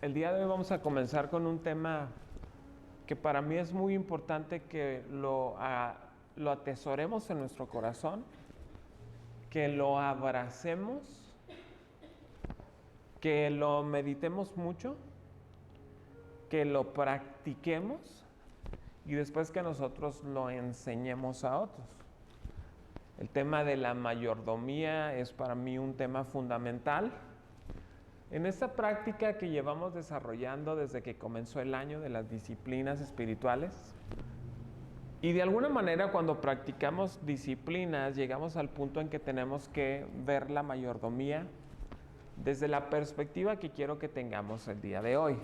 El día de hoy vamos a comenzar con un tema que para mí es muy importante que lo atesoremos en nuestro corazón, que lo abracemos, que lo meditemos mucho, que lo practiquemos y después que nosotros lo enseñemos a otros. El tema de la mayordomía es para mí un tema fundamental. En esta práctica que llevamos desarrollando desde que comenzó el año de las disciplinas espirituales, y de alguna manera cuando practicamos disciplinas llegamos al punto en que tenemos que ver la mayordomía desde la perspectiva que quiero que tengamos el día de hoy.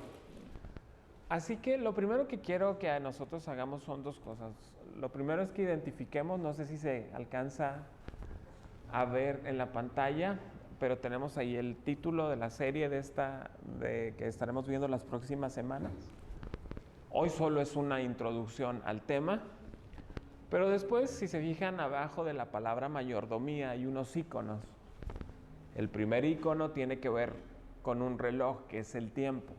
Así que lo primero que quiero que nosotros hagamos son dos cosas. Lo primero es que identifiquemos, no sé si se alcanza a ver en la pantalla, pero tenemos ahí el título de la serie de que estaremos viendo las próximas semanas. Hoy solo es una introducción al tema, pero después, si se fijan abajo de la palabra mayordomía, hay unos iconos. El primer icono tiene que ver con un reloj, que es el tiempo.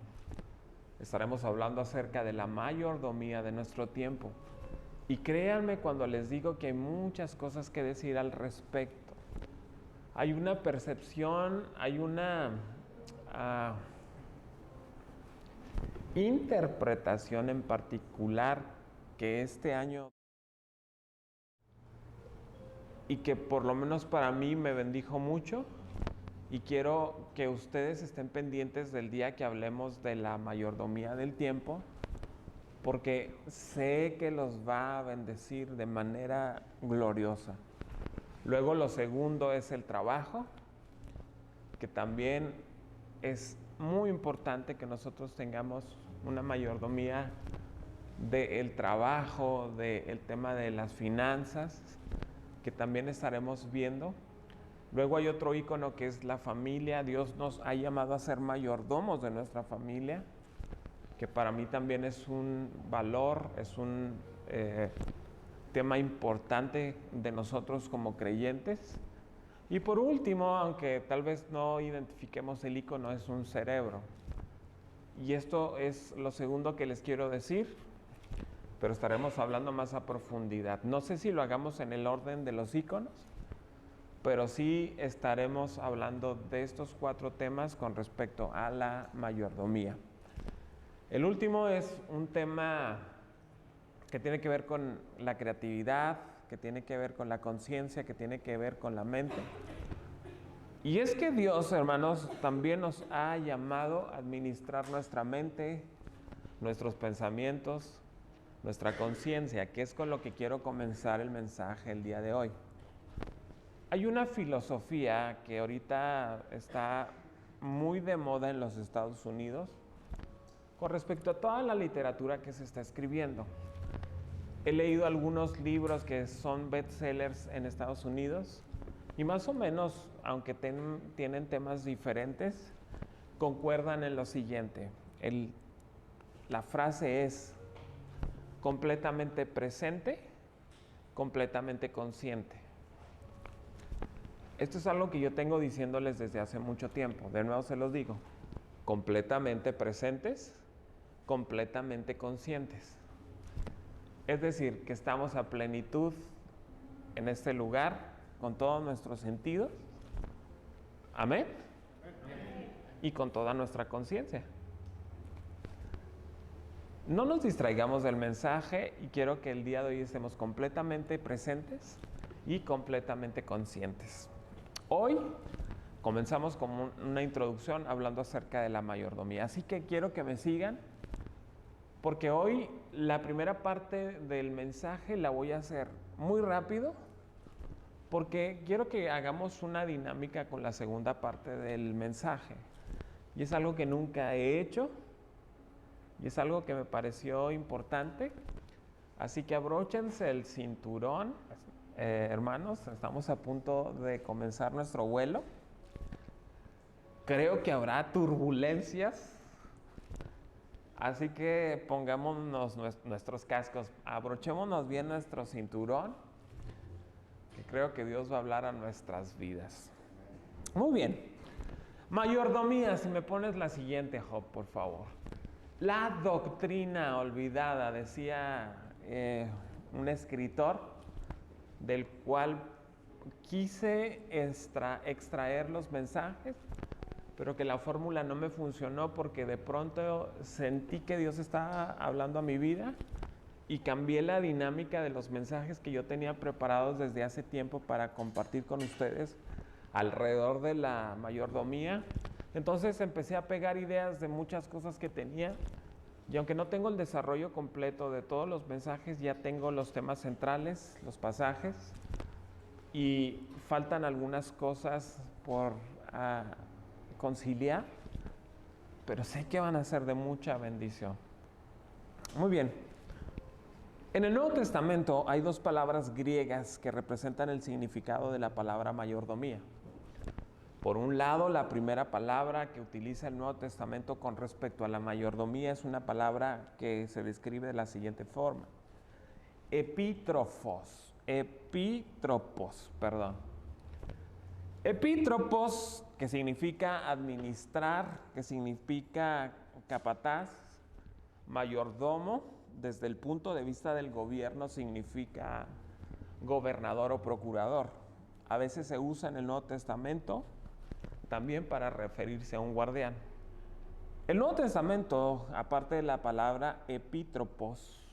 Estaremos hablando acerca de la mayordomía de nuestro tiempo. Y créanme cuando les digo que hay muchas cosas que decir al respecto. Hay una percepción, hay una interpretación en particular que este año y que por lo menos para mí me bendijo mucho, y quiero que ustedes estén pendientes del día que hablemos de la mayordomía del tiempo, porque sé que los va a bendecir de manera gloriosa. Luego lo segundo es el trabajo, que también es muy importante que nosotros tengamos una mayordomía del trabajo, del tema de las finanzas, que también estaremos viendo. Luego hay otro icono que es la familia. Dios nos ha llamado a ser mayordomos de nuestra familia, que para mí también es un valor, es un tema importante de nosotros como creyentes. Y por último, aunque tal vez no identifiquemos el icono, es un cerebro. Y esto es lo segundo que les quiero decir, pero estaremos hablando más a profundidad. No sé si lo hagamos en el orden de los iconos, pero sí estaremos hablando de estos 4 temas con respecto a la mayordomía. El último es un tema que tiene que ver con la creatividad, que tiene que ver con la conciencia, que tiene que ver con la mente. Y es que Dios, hermanos, también nos ha llamado a administrar nuestra mente, nuestros pensamientos, nuestra conciencia, que es con lo que quiero comenzar el mensaje el día de hoy. Hay una filosofía que ahorita está muy de moda en los Estados Unidos con respecto a toda la literatura que se está escribiendo. He leído algunos libros que son bestsellers en Estados Unidos y más o menos, aunque tienen temas diferentes, concuerdan en lo siguiente. La frase es completamente presente, completamente consciente. Esto es algo que yo tengo diciéndoles desde hace mucho tiempo. De nuevo se los digo. Completamente presentes, completamente conscientes. Es decir, que estamos a plenitud en este lugar con todos nuestros sentidos. Amén. Y con toda nuestra conciencia. No nos distraigamos del mensaje y quiero que el día de hoy estemos completamente presentes y completamente conscientes. Hoy comenzamos con una introducción hablando acerca de la mayordomía, así que quiero que me sigan, porque hoy la primera parte del mensaje la voy a hacer muy rápido, porque quiero que hagamos una dinámica con la segunda parte del mensaje. Y es algo que nunca he hecho, y es algo que me pareció importante, así que abróchense el cinturón. Hermanos, estamos a punto de comenzar nuestro vuelo. Creo que habrá turbulencias, así que pongámonos nuestros cascos, abrochémonos bien nuestro cinturón, que creo que Dios va a hablar a nuestras vidas. Muy bien, Mayordomía, si me pones la siguiente, Job, por favor. La doctrina olvidada, decía un escritor, del cual quise extraer los mensajes, pero que la fórmula no me funcionó porque de pronto sentí que Dios estaba hablando a mi vida y cambié la dinámica de los mensajes que yo tenía preparados desde hace tiempo para compartir con ustedes alrededor de la mayordomía. Entonces empecé a pegar ideas de muchas cosas que tenía, y aunque no tengo el desarrollo completo de todos los mensajes, ya tengo los temas centrales, los pasajes, y faltan algunas cosas por conciliar, pero sé que van a ser de mucha bendición. Muy bien. En el Nuevo Testamento hay dos palabras griegas que representan el significado de la palabra mayordomía. Por un lado, la primera palabra que utiliza el Nuevo Testamento con respecto a la mayordomía es una palabra que se describe de la siguiente forma: epítropos, que significa administrar, que significa capataz. Mayordomo, desde el punto de vista del gobierno, significa gobernador o procurador. A veces se usa en el Nuevo Testamento también para referirse a un guardián. El Nuevo Testamento, aparte de la palabra epítropos,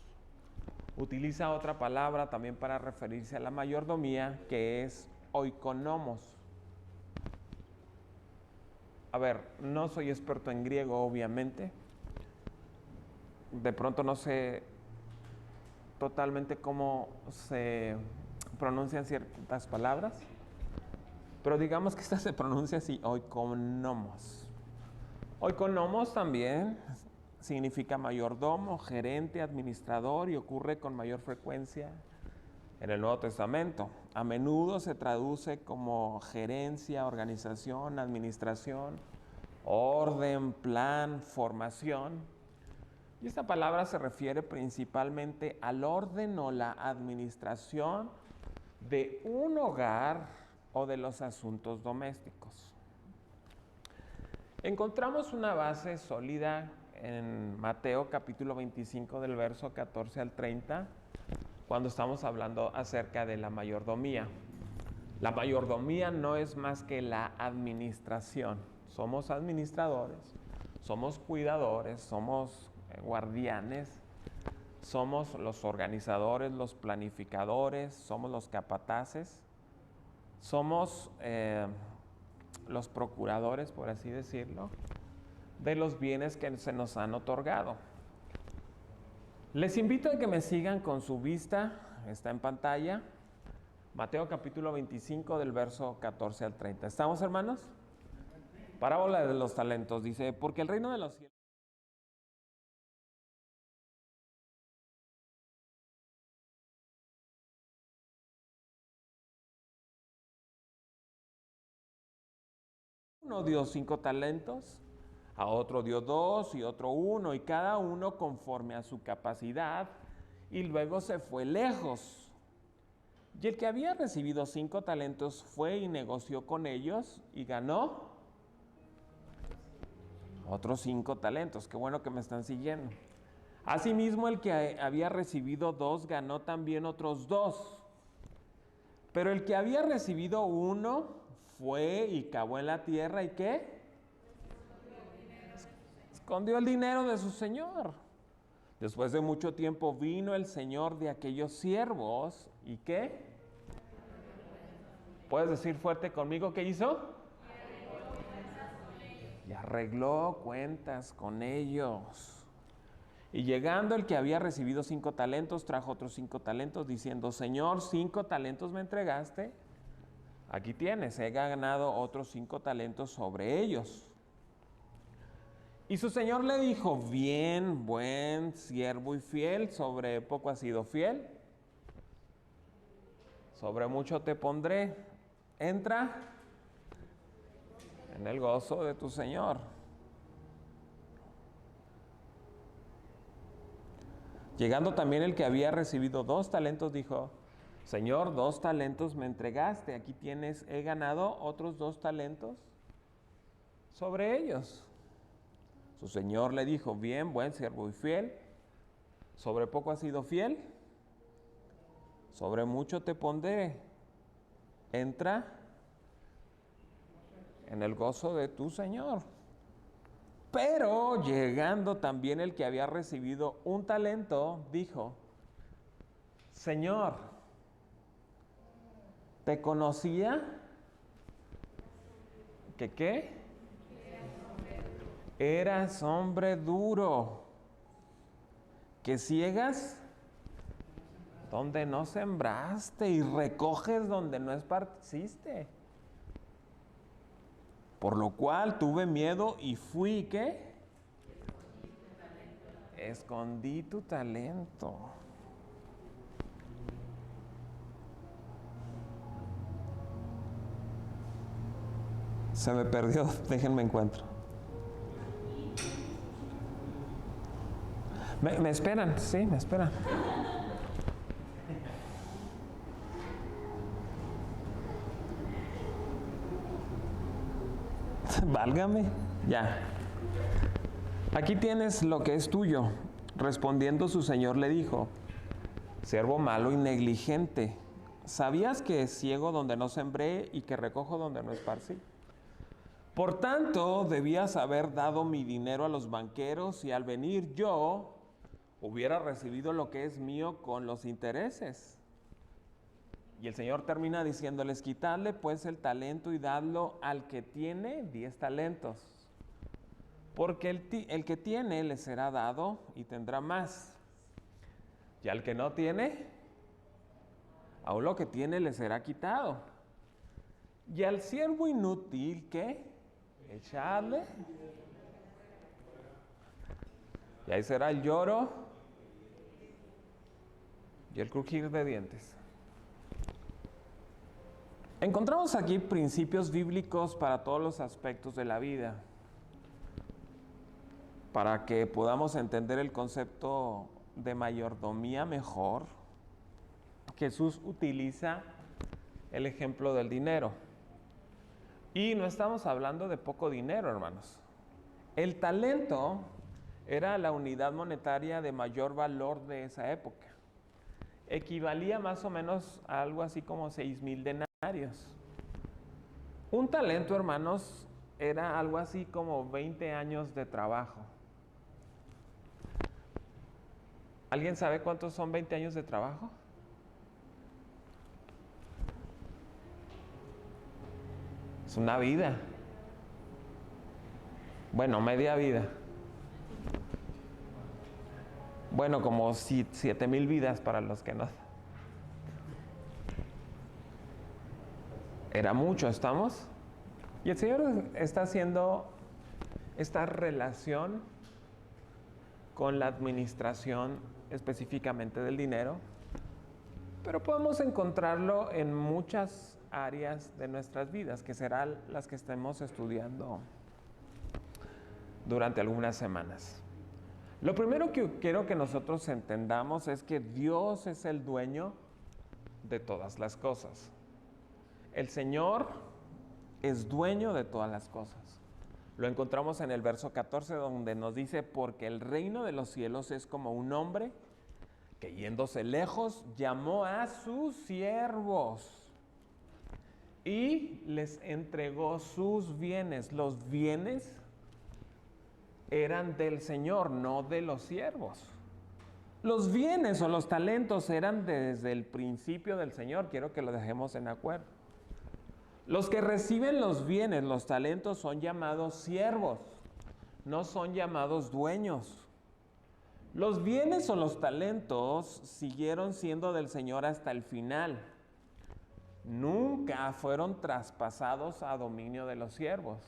utiliza otra palabra también para referirse a la mayordomía, que es oikonomos. A ver, no soy experto en griego, obviamente. De pronto no sé totalmente cómo se pronuncian ciertas palabras, pero digamos que esta se pronuncia así: oikonomos. Oikonomos también significa mayordomo, gerente, administrador, y ocurre con mayor frecuencia en el Nuevo Testamento. A menudo se traduce como gerencia, organización, administración, orden, plan, formación. Y esta palabra se refiere principalmente al orden o la administración de un hogar o de los asuntos domésticos. Encontramos una base sólida en Mateo capítulo 25 del verso 14 al 30, cuando estamos hablando acerca de la mayordomía. La mayordomía no es más que la administración. Somos administradores, somos cuidadores, somos guardianes, somos los organizadores, los planificadores, somos los capataces, somos los procuradores, por así decirlo, de los bienes que se nos han otorgado. Les invito a que me sigan con su vista, está en pantalla, Mateo capítulo 25 del verso 14 al 30. ¿Estamos, hermanos? Parábola de los talentos, dice: porque el reino de los cielos uno dio 5 talentos, a otro dio 2 y otro 1, y cada uno conforme a su capacidad, y luego se fue lejos. Y el que había recibido 5 talentos fue y negoció con ellos y ganó otros 5 talentos. Qué bueno que me están siguiendo. Asimismo, el que había recibido 2 ganó también otros 2. Pero el que había recibido 1 fue y cavó en la tierra, ¿y qué? Escondió el dinero de su señor. Después de mucho tiempo vino el señor de aquellos siervos, ¿y qué? ¿Puedes decir fuerte conmigo qué hizo? Y arregló cuentas con ellos. Y llegando el que había recibido 5 talentos, trajo otros 5 talentos, diciendo: Señor, 5 talentos me entregaste, aquí tienes, he ganado otros 5 talentos sobre ellos. Y su señor le dijo: bien, buen siervo y fiel, sobre poco has sido fiel, sobre mucho te pondré, entra en el gozo de tu señor. Llegando también el que había recibido 2 talentos, dijo: Señor, 2 talentos me entregaste, aquí tienes, he ganado otros 2 talentos sobre ellos. Su señor le dijo, bien, buen siervo y fiel, sobre poco has sido fiel, sobre mucho te pondré, entra en el gozo de tu señor. Pero llegando también el que había recibido un talento, dijo, Señor, ¿te conocía? ¿Que qué? Eras hombre duro, que ciegas donde no sembraste y recoges donde no esparciste. Por lo cual tuve miedo y fui, ¿qué? Escondí tu talento. Se me perdió, déjenme encuentro. ¿Me esperan? Sí, me esperan. Válgame, ya. Aquí tienes lo que es tuyo. Respondiendo su señor le dijo, siervo malo y negligente, ¿sabías que ciego donde no sembré y que recojo donde no esparcí? Por tanto, debías haber dado mi dinero a los banqueros y al venir yo hubiera recibido lo que es mío con los intereses. Y el Señor termina diciéndoles, quitadle pues el talento y dadlo al que tiene 10 talentos. Porque el que tiene le será dado y tendrá más. Y al que no tiene, aún lo que tiene le será quitado. Y al siervo inútil, ¿qué? Echadle. Y ahí será el lloro y el crujir de dientes. Encontramos aquí principios bíblicos para todos los aspectos de la vida, para que podamos entender el concepto de mayordomía mejor. Jesús utiliza el ejemplo del dinero. Y no estamos hablando de poco dinero, hermanos. El talento era la unidad monetaria de mayor valor de esa época. Equivalía más o menos a algo así como 6,000 denarios. Un talento, hermanos, era algo así como 20 años de trabajo. ¿Alguien sabe cuántos son 20 años de trabajo? Es una vida. Bueno, media vida. Bueno, como 7,000 vidas para los que no. Era mucho, ¿estamos? Y el Señor está haciendo esta relación con la administración específicamente del dinero, pero podemos encontrarlo en muchas áreas de nuestras vidas, que serán las que estemos estudiando durante algunas semanas. Lo primero que quiero que nosotros entendamos es que Dios es el dueño de todas las cosas. El Señor es dueño de todas las cosas. Lo encontramos en el verso 14 donde nos dice, porque el reino de los cielos es como un hombre que yéndose lejos llamó a sus siervos y les entregó sus bienes. Los bienes eran del Señor, no de los siervos. Los bienes o los talentos eran desde el principio del Señor. Quiero que lo dejemos en acuerdo. Los que reciben los bienes, los talentos, son llamados siervos, no son llamados dueños. Los bienes o los talentos siguieron siendo del Señor hasta el final. Nunca fueron traspasados a dominio de los siervos.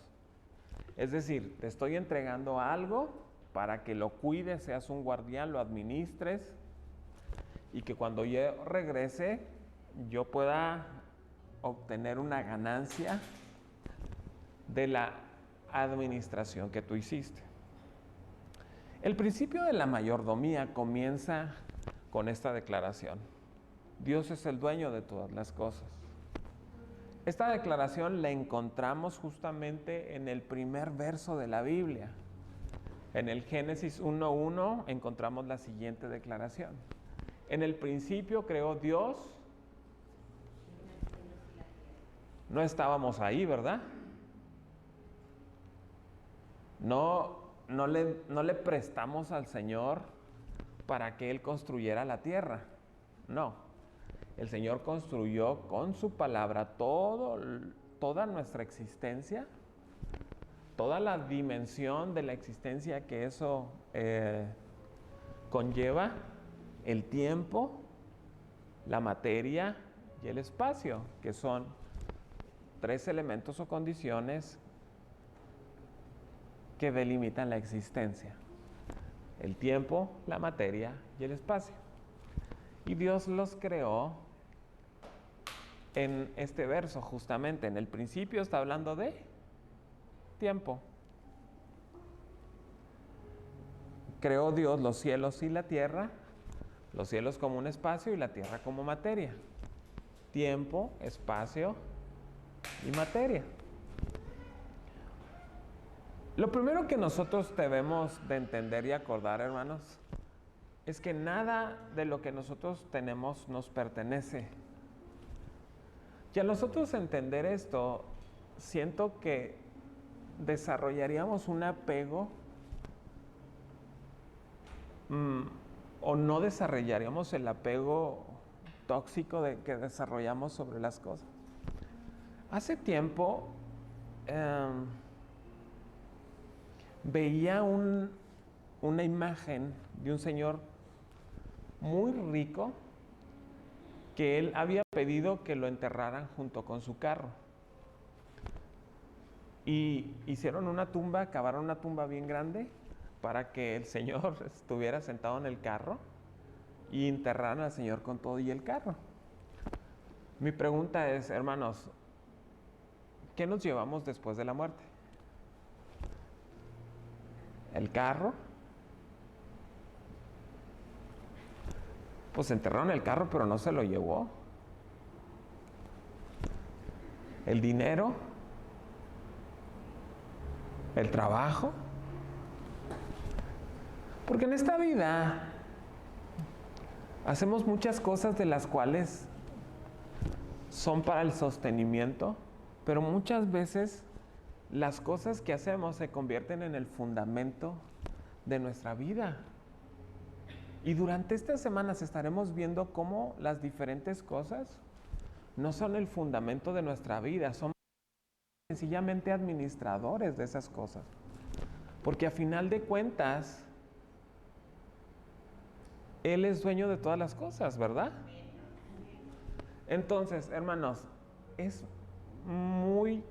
Es decir, te estoy entregando algo para que lo cuides, seas un guardián, lo administres y que cuando yo regrese yo pueda obtener una ganancia de la administración que tú hiciste. El principio de la mayordomía comienza con esta declaración: Dios es el dueño de todas las cosas. Esta declaración la encontramos justamente en el primer verso de la Biblia. En el Génesis 1:1 encontramos la siguiente declaración. En el principio creó Dios. No estábamos ahí, ¿verdad? No le prestamos al Señor para que Él construyera la tierra. No. El Señor construyó con su palabra toda nuestra existencia, toda la dimensión de la existencia que eso conlleva, el tiempo, la materia y el espacio, que son 3 elementos o condiciones que delimitan la existencia: el tiempo, la materia y el espacio. Y Dios los creó en este verso, justamente. En el principio está hablando de tiempo. Creó Dios los cielos y la tierra, los cielos como un espacio y la tierra como materia. Tiempo, espacio y materia. Lo primero que nosotros debemos de entender y acordar, hermanos, es que nada de lo que nosotros tenemos nos pertenece. Y al nosotros entender esto, siento que desarrollaríamos un apego o no desarrollaríamos el apego tóxico que desarrollamos sobre las cosas. Hace tiempo veía una imagen de un señor muy rico que él había pedido que lo enterraran junto con su carro. Y hicieron una tumba, cavaron una tumba bien grande para que el señor estuviera sentado en el carro y enterraran al señor con todo y el carro. Mi pregunta es, hermanos, ¿qué nos llevamos después de la muerte? ¿El carro? Pues enterraron el carro, pero no se lo llevó. ¿El dinero? ¿El trabajo? Porque en esta vida hacemos muchas cosas de las cuales son para el sostenimiento, pero muchas veces las cosas que hacemos se convierten en el fundamento de nuestra vida. Y durante estas semanas estaremos viendo cómo las diferentes cosas no son el fundamento de nuestra vida, somos sencillamente administradores de esas cosas. Porque a final de cuentas, Él es dueño de todas las cosas, ¿verdad? Entonces, hermanos, es muy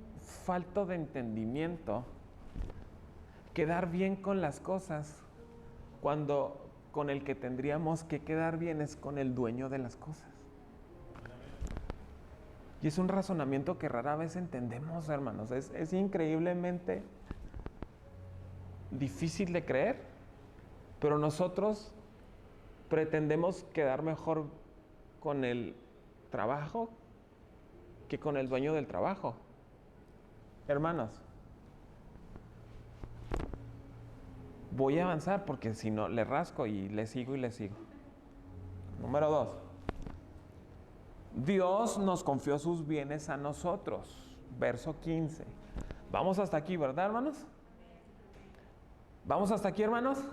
falto de entendimiento quedar bien con las cosas cuando con el que tendríamos que quedar bien es con el dueño de las cosas. Y es un razonamiento que rara vez entendemos, hermanos. Es increíblemente difícil de creer, pero nosotros pretendemos quedar mejor con el trabajo que con el dueño del trabajo. Hermanos, voy a avanzar porque si no le rasco y le sigo y le sigo. Número 2. Dios nos confió sus bienes a nosotros. Verso 15. Vamos hasta aquí, ¿verdad, hermanos? ¿Vamos hasta aquí, hermanos?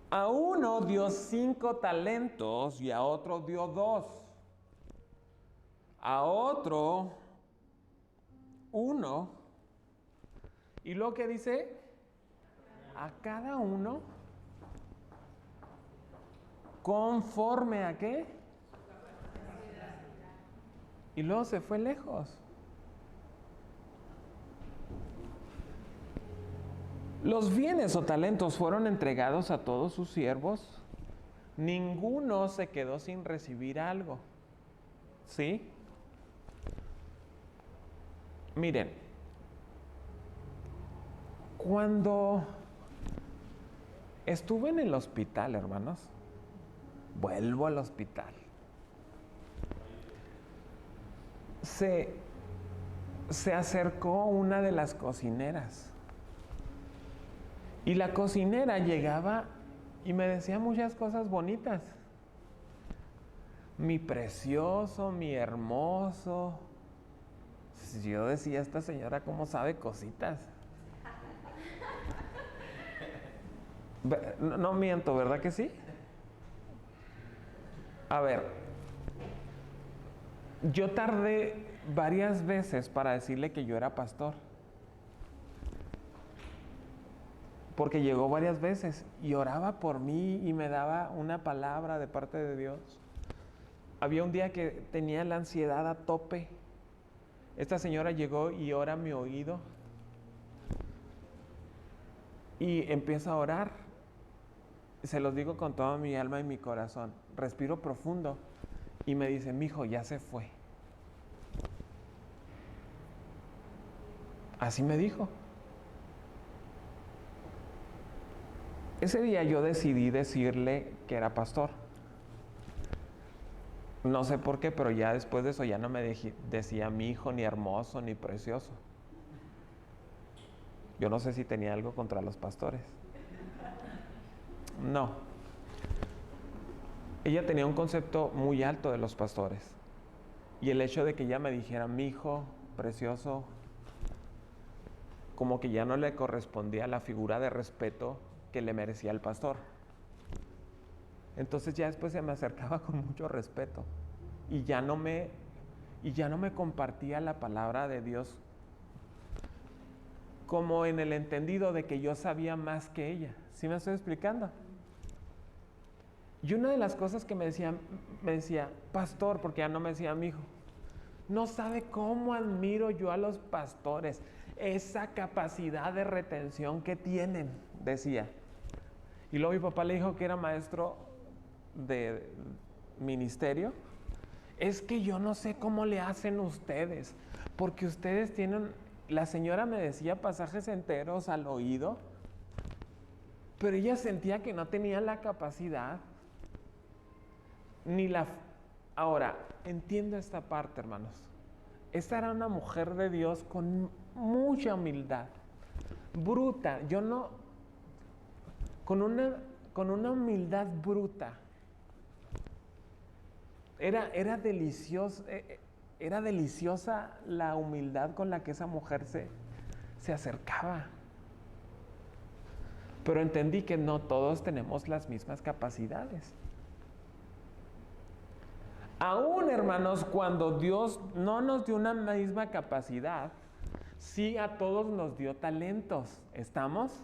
A uno dio 5 talentos y a otro dio 2. A otro 1. Y lo que dice, a cada uno conforme a qué. Y luego se fue lejos. Los bienes o talentos fueron entregados a todos sus siervos. Ninguno se quedó sin recibir algo. ¿Sí? Miren, cuando estuve en el hospital, hermanos, vuelvo al hospital. se, se acercó una de las cocineras. Y la cocinera llegaba y me decía muchas cosas bonitas. Mi precioso, mi hermoso. Yo decía, esta señora cómo sabe cositas. No miento, ¿verdad que sí? A ver, yo tardé varias veces para decirle que yo era pastor. Porque llegó varias veces y oraba por mí y me daba una palabra de parte de Dios. Había un día que tenía la ansiedad a tope. Esta señora llegó y ora a mi oído. Y empieza a orar. Se los digo con toda mi alma y mi corazón. Respiro profundo y me dice, mijo, ya se fue. Así me dijo. Ese día yo decidí decirle que era pastor. No sé por qué, pero ya después de eso ya no me decía mi hijo, ni hermoso, ni precioso. Yo no sé si tenía algo contra los pastores. No. Ella tenía un concepto muy alto de los pastores. Y el hecho de que ella me dijera, mi hijo, precioso, como que ya no le correspondía la figura de respeto que le merecía el pastor. Entonces ya después se me acercaba con mucho respeto y ya no me compartía la palabra de Dios como en el entendido de que yo sabía más que ella. ¿Sí me estoy explicando? Y una de las cosas que me decía, pastor, porque ya no me decía mi hijo, no sabe cómo admiro yo a los pastores, esa capacidad de retención que tienen, decía. Y luego mi papá le dijo que era maestro de ministerio. Es que yo no sé cómo le hacen ustedes, porque ustedes tienen, la señora me decía pasajes enteros al oído, pero ella sentía que no tenía la capacidad, ni la... Ahora, entiendo esta parte, hermanos. Esta era una mujer de Dios con mucha humildad, bruta, con una humildad bruta. Era deliciosa la humildad con la que esa mujer se acercaba. Pero entendí que no todos tenemos las mismas capacidades. Aún, hermanos, cuando Dios no nos dio una misma capacidad, sí a todos nos dio talentos. ¿Estamos?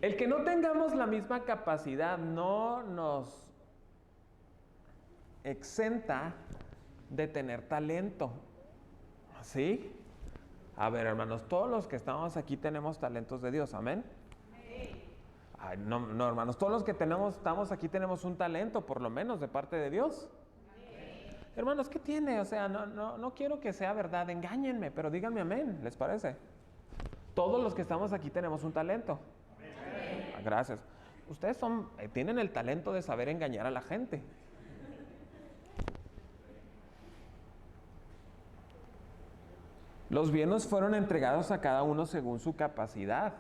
El que no tengamos la misma capacidad no nos exenta de tener talento. ¿Sí? A ver, hermanos, todos los que estamos aquí tenemos talentos de Dios. ¿Amén? Ay, no, hermanos, todos los que estamos aquí tenemos un talento, por lo menos, de parte de Dios. Hermanos, ¿qué tiene? O sea, no quiero que sea verdad, engáñenme, pero díganme amén, ¿les parece? Todos los que estamos aquí tenemos un talento. Amén. Gracias. Ustedes tienen el talento de saber engañar a la gente. Los bienes fueron entregados a cada uno según su capacidad.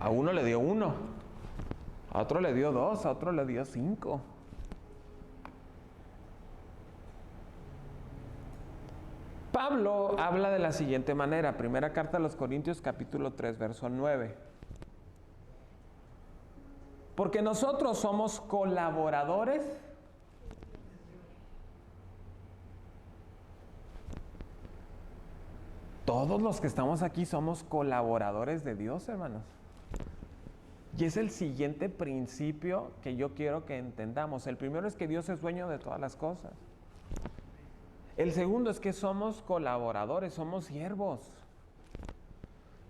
A uno le dio 1, a otro le dio 2, a otro le dio 5. Pablo habla de la siguiente manera, primera carta a los Corintios, capítulo 3, verso 9. Porque nosotros somos colaboradores todos los que estamos aquí somos colaboradores de Dios, hermanos. Y es el siguiente principio que yo quiero que entendamos. El primero es que Dios es dueño de todas las cosas. El segundo es que somos colaboradores, somos siervos.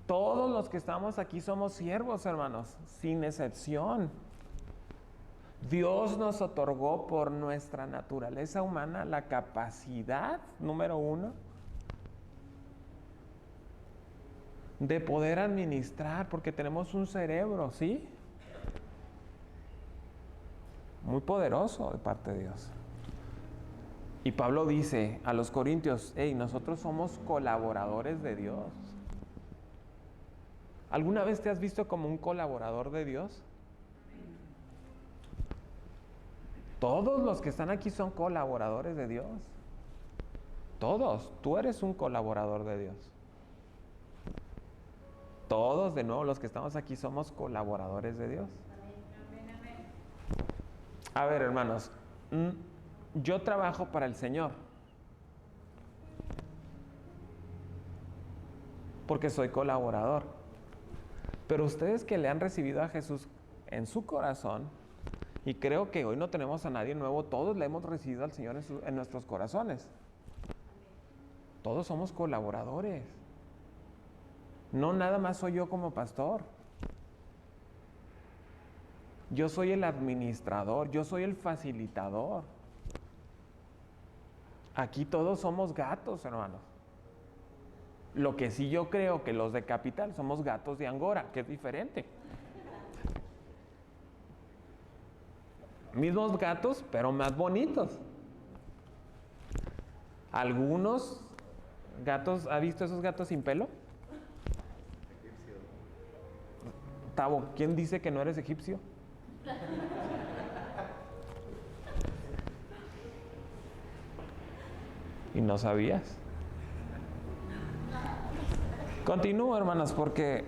Todos los que estamos aquí somos siervos, hermanos, sin excepción. Dios nos otorgó por nuestra naturaleza humana la capacidad, número 1, de poder administrar, porque tenemos un cerebro, ¿sí? muy poderoso de parte de Dios. Y Pablo dice a los corintios, hey, nosotros somos colaboradores de Dios. ¿Alguna vez te has visto como un colaborador de Dios? Todos los que están aquí son colaboradores de Dios. Todos, tú eres un colaborador de Dios. Todos, de nuevo, los que estamos aquí somos colaboradores de Dios. A ver, hermanos, yo trabajo para el Señor porque soy colaborador. Pero ustedes que le han recibido a Jesús en su corazón, y creo que hoy no tenemos a nadie nuevo, todos le hemos recibido al Señor en nuestros corazones. Todos somos colaboradores. No nada más soy yo como pastor. Yo soy el administrador, yo soy el facilitador. Aquí todos somos gatos, hermanos. Lo que sí yo creo que los de Capital somos gatos de Angora, que es diferente. Mismos gatos, pero más bonitos. Algunos gatos, ¿ha visto esos gatos sin pelo? Egipcio. Tavo, ¿quién dice que no eres egipcio? ¿Y no sabías? Continúo, hermanos, porque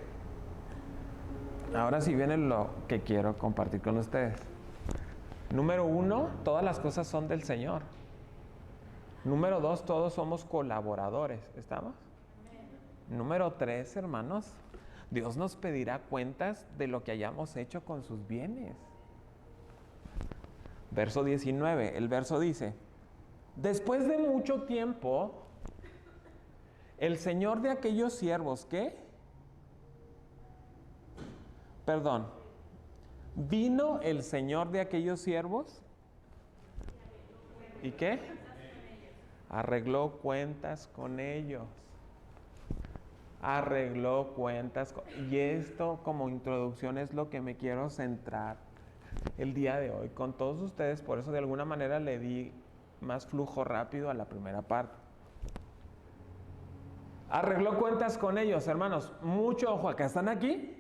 ahora sí viene lo que quiero compartir con ustedes. Número 1, todas las cosas son del Señor. Número 2, todos somos colaboradores. ¿Estamos? Número 3, hermanos, Dios nos pedirá cuentas de lo que hayamos hecho con sus bienes. Verso 19, el verso dice: después de mucho tiempo, el Señor de aquellos siervos, ¿qué? Perdón, vino el Señor de aquellos siervos, ¿y qué? Arregló cuentas con ellos. Arregló cuentas y esto como introducción es lo que me quiero centrar el día de hoy con todos ustedes. Por eso de alguna manera le di más flujo rápido a la primera parte. Arregló cuentas con ellos, hermanos. Mucho ojo, acá están aquí.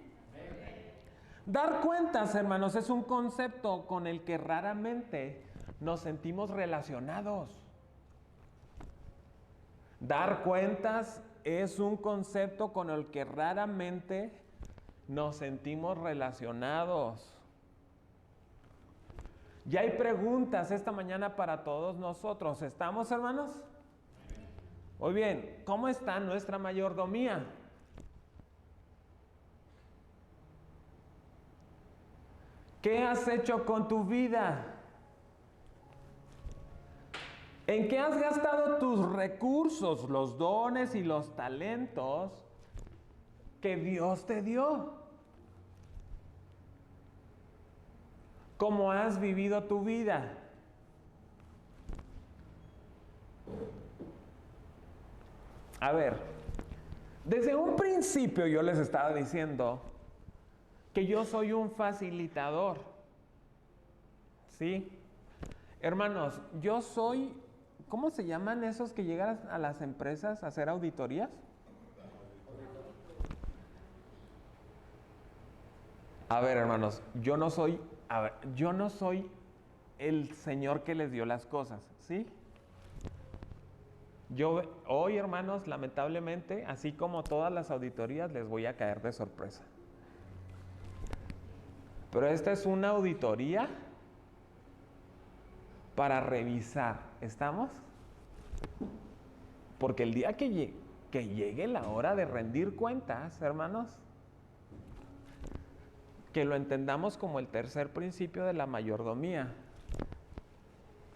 Dar cuentas, hermanos, es un concepto con el que raramente nos sentimos relacionados. Dar cuentas es un concepto con el que raramente nos sentimos relacionados. Y hay preguntas esta mañana para todos nosotros. ¿Estamos, hermanos? Muy bien, ¿cómo está nuestra mayordomía? ¿Qué has hecho con tu vida? ¿En qué has gastado tus recursos, los dones y los talentos que Dios te dio? ¿Cómo has vivido tu vida? A ver, desde un principio yo les estaba diciendo que yo soy un facilitador. ¿Sí? Hermanos, yo soy, ¿cómo se llaman esos que llegan a las empresas a hacer auditorías? A ver, hermanos, yo no soy el señor que les dio las cosas, ¿sí? Yo hoy, hermanos, lamentablemente, así como todas las auditorías, les voy a caer de sorpresa. Pero esta es una auditoría para revisar, ¿estamos? Porque el día que llegue la hora de rendir cuentas, hermanos, que lo entendamos como el tercer principio de la mayordomía.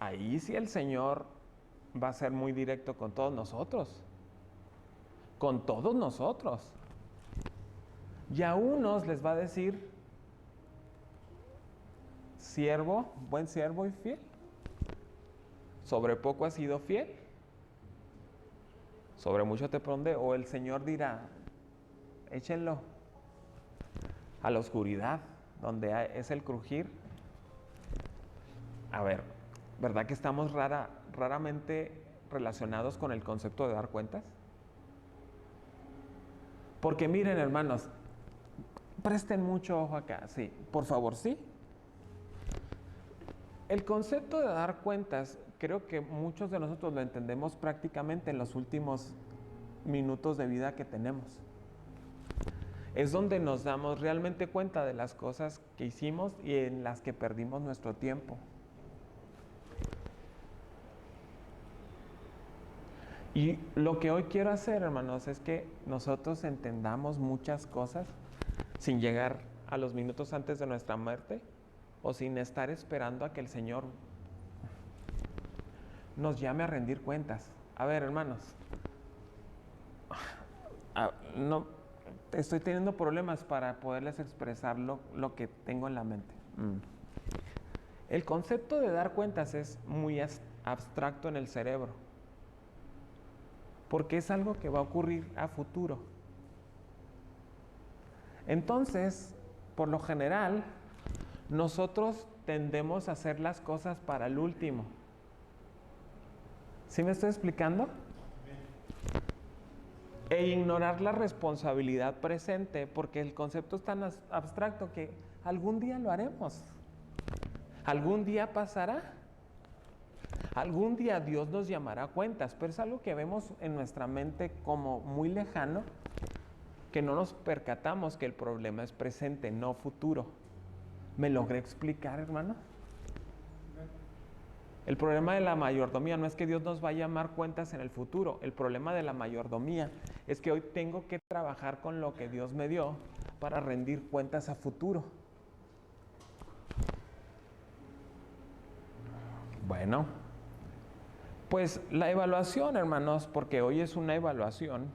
Ahí sí el Señor va a ser muy directo con todos nosotros. Con todos nosotros. Y a unos les va a decir: siervo, buen siervo y fiel. Sobre poco has sido fiel, sobre mucho te pondré. O el Señor dirá: échenlo a la oscuridad, donde es el crujir A ver, ¿verdad que estamos raramente relacionados con el concepto de dar cuentas? Porque miren, hermanos, presten mucho ojo acá, sí, por favor, sí. El concepto de dar cuentas, creo que muchos de nosotros lo entendemos prácticamente en los últimos minutos de vida que tenemos. Es donde nos damos realmente cuenta de las cosas que hicimos y en las que perdimos nuestro tiempo. Y lo que hoy quiero hacer, hermanos, es que nosotros entendamos muchas cosas sin llegar a los minutos antes de nuestra muerte o sin estar esperando a que el Señor nos llame a rendir cuentas. A ver, hermanos, no estoy teniendo problemas para poderles expresar lo que tengo en la mente. El concepto de dar cuentas es muy abstracto en el cerebro, porque es algo que va a ocurrir a futuro. Entonces, por lo general, nosotros tendemos a hacer las cosas para el último. ¿Sí me estoy explicando? E ignorar la responsabilidad presente, porque el concepto es tan abstracto que algún día lo haremos. Algún día pasará. Algún día Dios nos llamará a cuentas, pero es algo que vemos en nuestra mente como muy lejano, que no nos percatamos que el problema es presente, no futuro. ¿Me logré explicar, hermano? El problema de la mayordomía no es que Dios nos va a llamar cuentas en el futuro. El problema de la mayordomía es que hoy tengo que trabajar con lo que Dios me dio para rendir cuentas a futuro. Bueno, pues la evaluación, hermanos, porque hoy es una evaluación,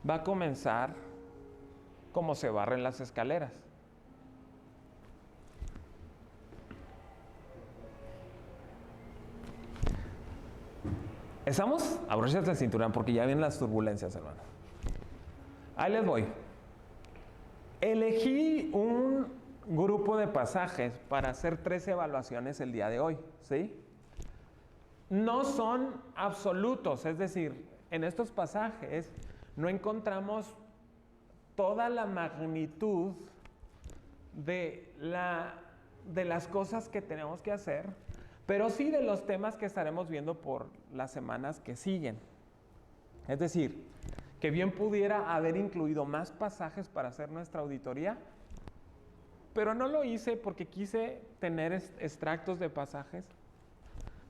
va a comenzar como se barren las escaleras. ¿Estamos? Abróchate el cinturón porque ya vienen las turbulencias, hermano. Ahí les voy. Elegí un grupo de pasajes para hacer 3 evaluaciones el día de hoy, ¿sí? No son absolutos, es decir, en estos pasajes no encontramos toda la magnitud de las cosas que tenemos que hacer, pero sí de los temas que estaremos viendo por las semanas que siguen. Es decir, que bien pudiera haber incluido más pasajes para hacer nuestra auditoría, pero no lo hice porque quise tener extractos de pasajes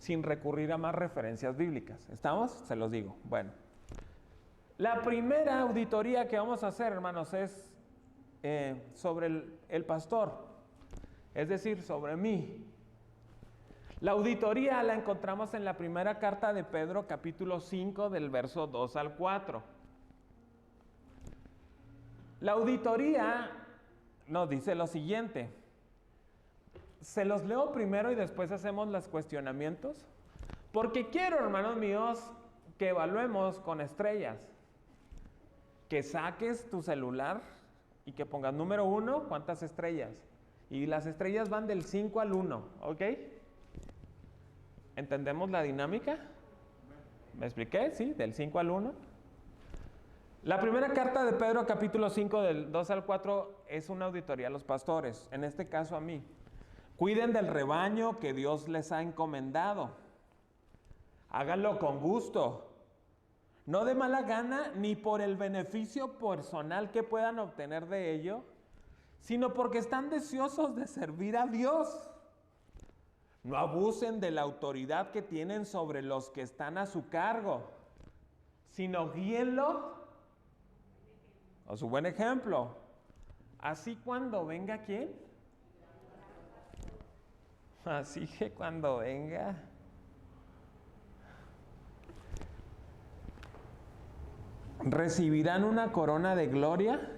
sin recurrir a más referencias bíblicas. ¿Estamos? Se los digo. Bueno, la primera auditoría que vamos a hacer, hermanos, es sobre el pastor, es decir, sobre mí. La auditoría la encontramos en la primera carta de Pedro, capítulo 5, del verso 2 al 4. La auditoría nos dice lo siguiente. Se los leo primero y después hacemos los cuestionamientos, porque quiero, hermanos míos, que evaluemos con estrellas. Que saques tu celular y que pongas número 1, ¿cuántas estrellas? Y las estrellas van del 5 al 1, ¿ok? ¿Entendemos la dinámica? ¿Me expliqué? Sí, del 5 al 1. La primera carta de Pedro, capítulo 5, del 2 al 4, es una auditoría a los pastores, en este caso a mí. Cuiden del rebaño que Dios les ha encomendado. Háganlo con gusto, no de mala gana ni por el beneficio personal que puedan obtener de ello, sino porque están deseosos de servir a Dios. No abusen de la autoridad que tienen sobre los que están a su cargo, sino guíenlo a su buen ejemplo. Así cuando venga, ¿quién? Así que cuando venga, recibirán una corona de gloria.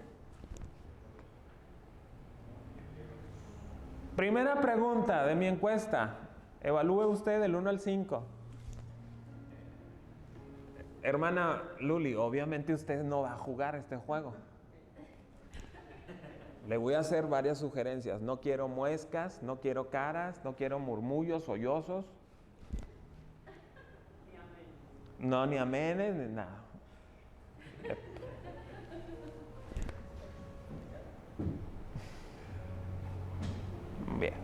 Primera pregunta de mi encuesta. Evalúe usted del 1 al 5. Hermana Luli, obviamente usted no va a jugar este juego. le voy a hacer varias sugerencias. No quiero muescas, no quiero caras, no quiero murmullos, sollozos. No, ni amenes, ni nada. Bien.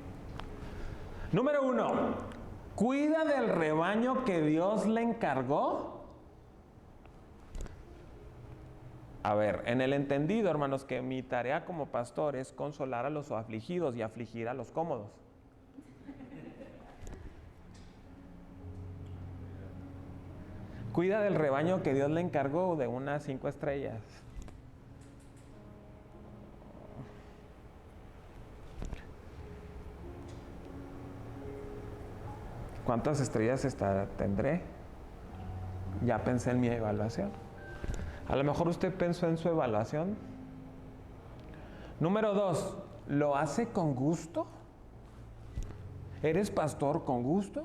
Número 1. ¿Cuida del rebaño que Dios le encargó? A ver, en el entendido, hermanos, que mi tarea como pastor es consolar a los afligidos y afligir a los cómodos. Cuida del rebaño que Dios le encargó de unas 5 estrellas. ¿Cuántas estrellas tendré? Ya pensé en mi evaluación. A lo mejor usted pensó en su evaluación. Número 2, ¿lo hace con gusto? ¿Eres pastor con gusto?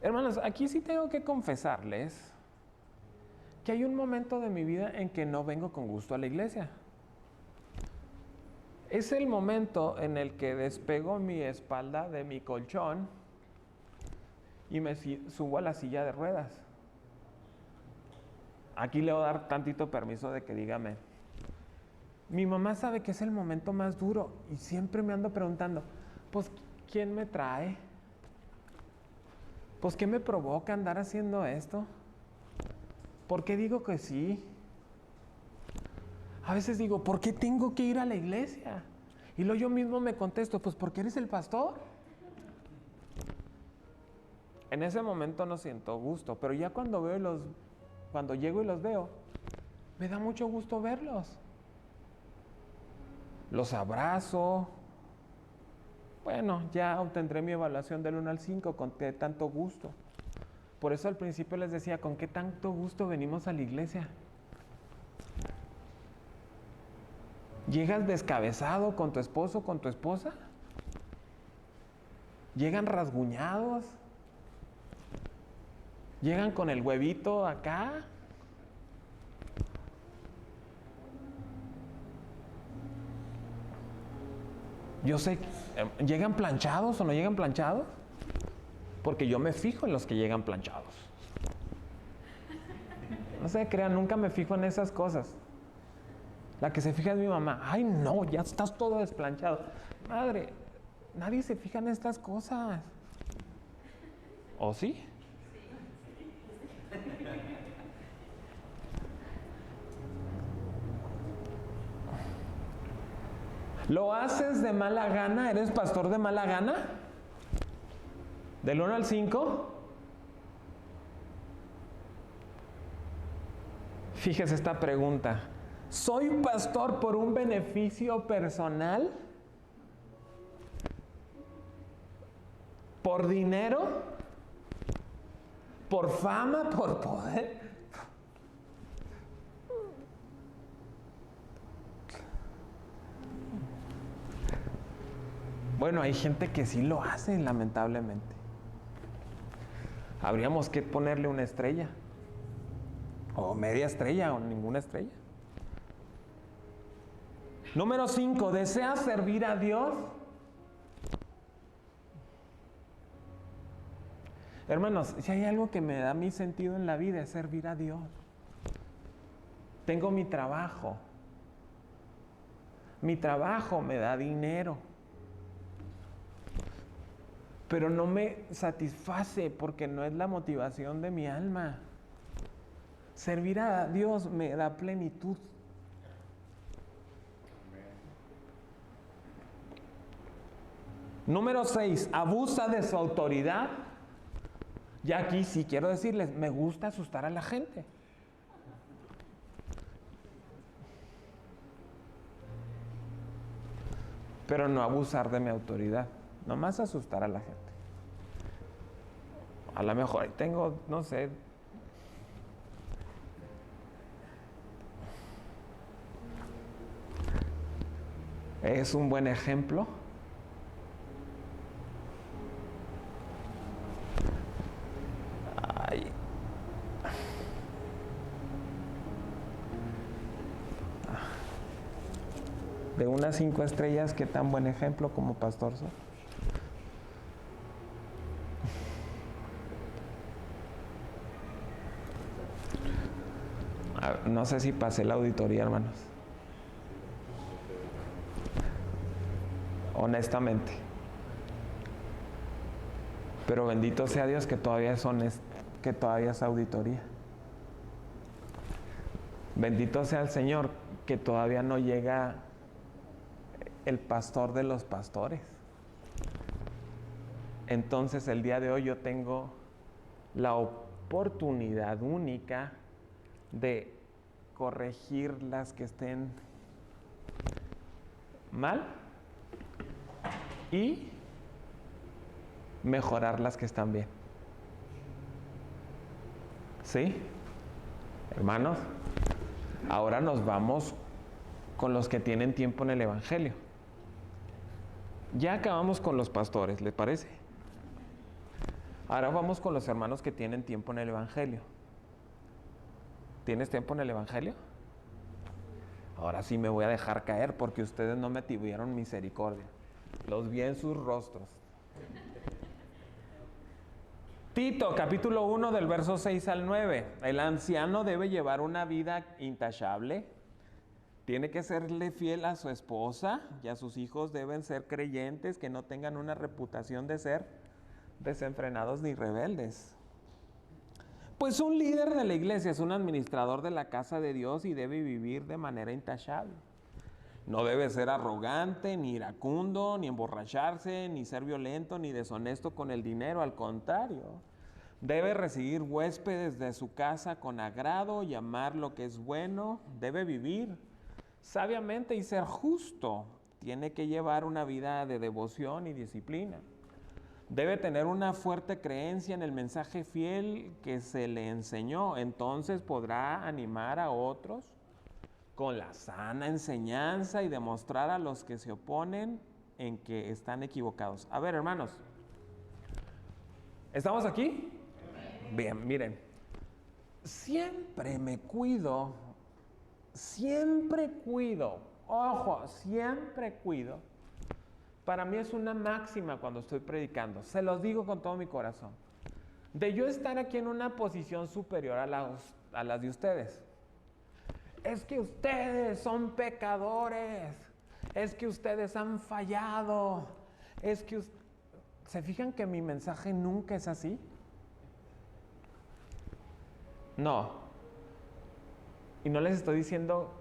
Hermanos, aquí sí tengo que confesarles que hay un momento de mi vida en que no vengo con gusto a la iglesia. Es el momento en el que despego mi espalda de mi colchón y me subo a la silla de ruedas. Aquí le voy a dar tantito permiso de que diga amén. Mi mamá sabe que es el momento más duro y siempre me ando preguntando, pues, ¿quién me trae? Pues, ¿qué me provoca andar haciendo esto? ¿Por qué digo que sí? A veces digo, ¿por qué tengo que ir a la iglesia? Y luego yo mismo me contesto, pues, ¿porque eres el pastor? En ese momento no siento gusto, pero ya cuando llego y los veo, me da mucho gusto verlos. Los abrazo. Bueno, ya obtendré mi evaluación del 1 al 5 con qué tanto gusto. Por eso al principio les decía, ¿con qué tanto gusto venimos a la iglesia? ¿Llegas descabezado con tu esposo, con tu esposa? ¿Llegan rasguñados? ¿Llegan con el huevito acá? Yo sé, ¿llegan planchados o no llegan planchados? Porque yo me fijo en los que llegan planchados. No se crean, nunca me fijo en esas cosas. La que se fija es mi mamá. Ay, no, ya estás todo desplanchado. Madre, nadie se fija en estas cosas. ¿O sí? ¿Lo haces de mala gana? ¿Eres pastor de mala gana? ¿Del 1 al 5? Fíjese esta pregunta. ¿Soy pastor por un beneficio personal? ¿Por dinero? ¿Por fama? ¿Por poder? Bueno, hay gente que sí lo hace, lamentablemente. Habríamos que ponerle una estrella. O media estrella, o ninguna estrella. Número 5, ¿deseas servir a Dios? Hermanos, si hay algo que me da mi sentido en la vida es servir a Dios. Tengo mi trabajo. Mi trabajo me da dinero. Pero no me satisface porque no es la motivación de mi alma. Servir a Dios me da plenitud. Número 6, abusa de su autoridad. Ya aquí sí quiero decirles, me gusta asustar a la gente. Pero no abusar de mi autoridad, nomás asustar a la gente. A lo mejor tengo, no sé, es un buen ejemplo. Ay. De unas 5 estrellas, ¿qué tan buen ejemplo como pastor soy? No sé si pasé la auditoría, hermanos. Honestamente. Pero bendito sea Dios que todavía que todavía es auditoría. Bendito sea el Señor que todavía no llega el pastor de los pastores. Entonces el día de hoy yo tengo la oportunidad única de corregir las que estén mal y mejorar las que están bien. ¿Sí? Hermanos, ahora nos vamos con los que tienen tiempo en el Evangelio. Ya acabamos con los pastores, ¿les parece? Ahora vamos con los hermanos que tienen tiempo en el Evangelio. ¿Tienes tiempo en el Evangelio? Ahora sí me voy a dejar caer porque ustedes no me tuvieron misericordia. Los vi en sus rostros. Tito, capítulo 1, del verso 6 al 9. El anciano debe llevar una vida intachable. Tiene que serle fiel a su esposa y a sus hijos deben ser creyentes que no tengan una reputación de ser desenfrenados ni rebeldes. Pues un líder de la iglesia es un administrador de la casa de Dios y debe vivir de manera intachable. No debe ser arrogante, ni iracundo, ni emborracharse, ni ser violento, ni deshonesto con el dinero. Al contrario, debe recibir huéspedes de su casa con agrado y amar lo que es bueno. Debe vivir sabiamente y ser justo. Tiene que llevar una vida de devoción y disciplina. Debe tener una fuerte creencia en el mensaje fiel que se le enseñó. Entonces podrá animar a otros con la sana enseñanza y demostrar a los que se oponen en que están equivocados. A ver, hermanos, ¿estamos aquí? Bien, miren, siempre me cuido, ojo, siempre cuido. Para mí es una máxima cuando estoy predicando, se los digo con todo mi corazón, de yo estar aquí en una posición superior a las de ustedes. Es que ustedes son pecadores, es que ustedes han fallado, es que... ¿Se fijan que mi mensaje nunca es así? No. Y no les estoy diciendo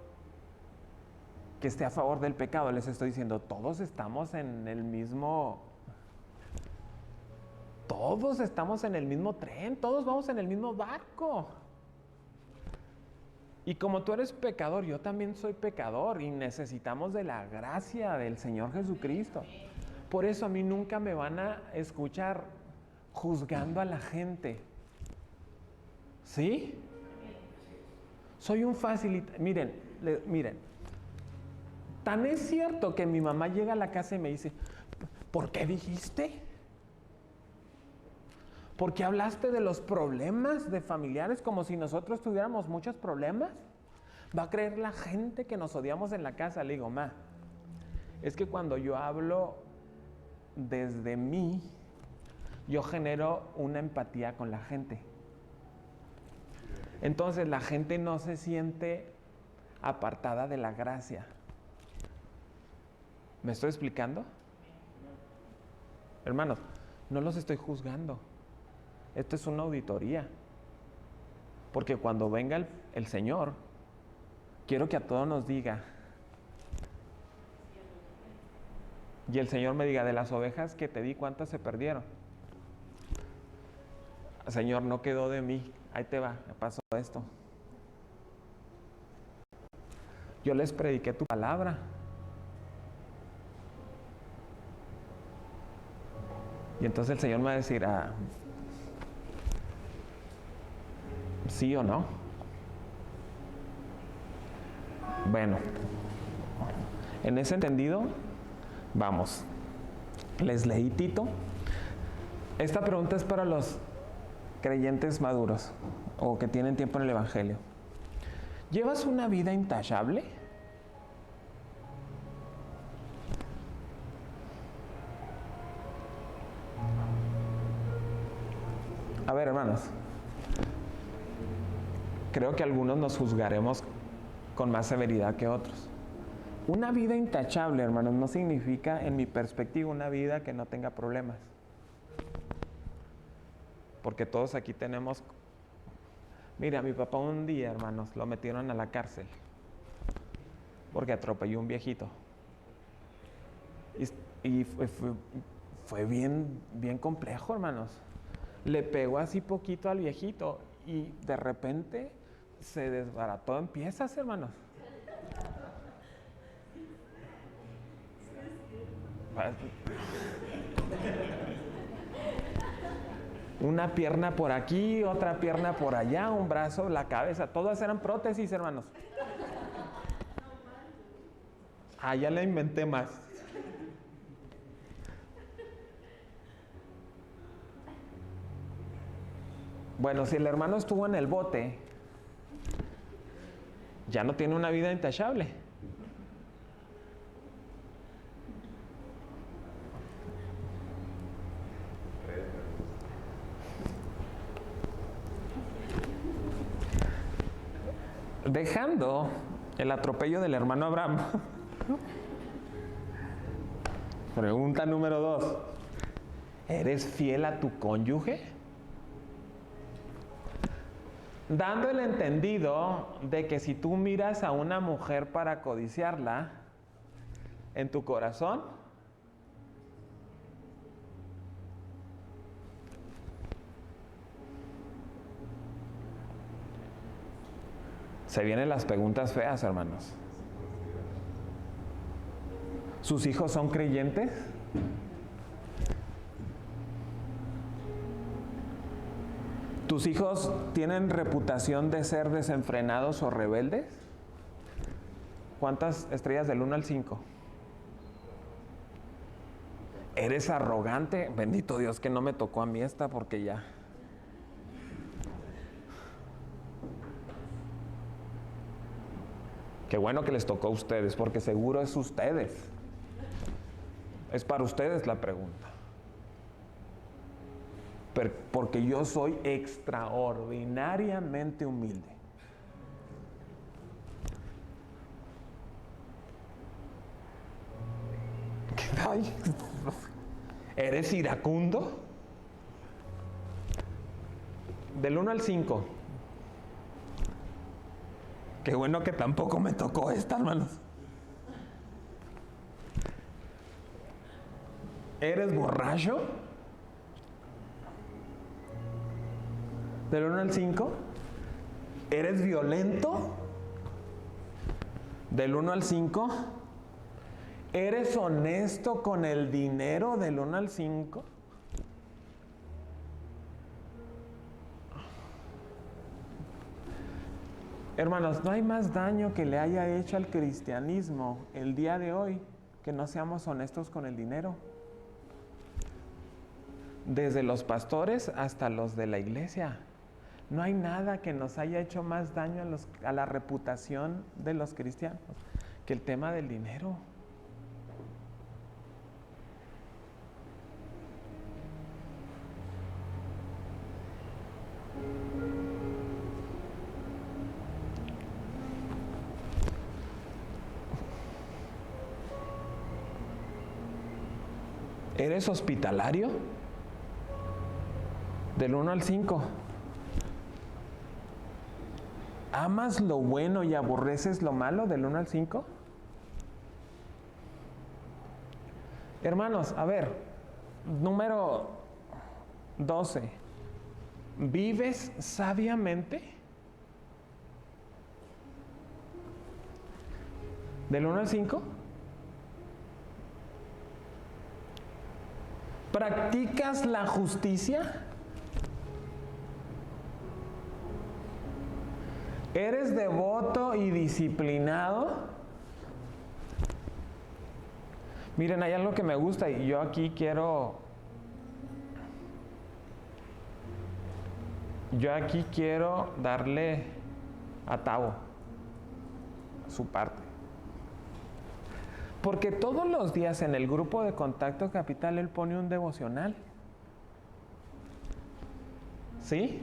que esté a favor del pecado, les estoy diciendo, todos estamos en el mismo... Todos estamos en el mismo tren, todos vamos en el mismo barco. Y como tú eres pecador, yo también soy pecador y necesitamos de la gracia del Señor Jesucristo. Por eso a mí nunca me van a escuchar juzgando a la gente. ¿Sí? Soy un facilitador. Miren. Tan es cierto que mi mamá llega a la casa y me dice, ¿por qué dijiste? ¿Por qué hablaste de los problemas de familiares como si nosotros tuviéramos muchos problemas? ¿Va a creer la gente que nos odiamos en la casa? Le digo, ma, es que cuando yo hablo desde mí, yo genero una empatía con la gente. Entonces la gente no se siente apartada de la gracia. ¿Me estoy explicando? Hermanos, no los estoy juzgando. Esto es una auditoría. Porque cuando venga el Señor, quiero que a todos nos diga. Y el Señor me diga, de las ovejas que te di, ¿cuántas se perdieron? Señor, no quedó de mí. Ahí te va, me pasó esto. Yo les prediqué tu palabra. Y entonces el Señor me va a decir, ¿sí o no? Bueno, en ese entendido, vamos. Les leí Tito. Esta pregunta es para los creyentes maduros o que tienen tiempo en el Evangelio. ¿Llevas una vida intachable? ver, hermanos, creo que algunos nos juzgaremos con más severidad que otros. Una vida intachable, hermanos, no significa, en mi perspectiva, una vida que no tenga problemas. Porque todos aquí tenemos... Mira, a mi papá un día, hermanos, lo metieron a la cárcel porque atropelló a un viejito. Y fue bien complejo, hermanos. Le pegó así poquito al viejito y de repente se desbarató en piezas, hermanos. Una pierna por aquí, otra pierna por allá, un brazo, la cabeza, todas eran prótesis, hermanos. Ah, ya le inventé más. Bueno, si el hermano estuvo en el bote, ya no tiene una vida intachable. Dejando el atropello del hermano Abraham. Pregunta número 2. ¿Eres fiel a tu cónyuge? Dando el entendido de que si tú miras a una mujer para codiciarla, en tu corazón, se vienen las preguntas feas, hermanos. ¿Sus hijos son creyentes? ¿Tus hijos tienen reputación de ser desenfrenados o rebeldes? ¿Cuántas estrellas del 1 al 5? ¿Eres arrogante? Bendito Dios que no me tocó a mí esta porque ya... Qué bueno que les tocó a ustedes, porque seguro es ustedes. Es para ustedes la pregunta. Porque yo soy extraordinariamente humilde. Ay, ¿eres iracundo? Del 1 al 5. Qué bueno que tampoco me tocó esta, hermanos. ¿Eres borracho? Del 1 al 5. ¿Eres violento? Del 1 al 5. ¿Eres honesto con el dinero? Del 1 al 5. Hermanos, no hay más daño que le haya hecho al cristianismo el día de hoy que no seamos honestos con el dinero. Desde los pastores hasta los de la iglesia. No hay nada que nos haya hecho más daño a la reputación de los cristianos que el tema del dinero. ¿Eres hospitalario? Del 1 al 5. ¿Amas lo bueno y aborreces lo malo? Del 1 al 5. Hermanos, a ver, número 12. ¿Vives sabiamente? Del 1 al 5. ¿Practicas la justicia? ¿Eres devoto y disciplinado? Miren, hay algo que me gusta y yo aquí quiero darle a Tavo su parte. Porque todos los días en el grupo de Contacto Capital él pone un devocional. ¿Sí?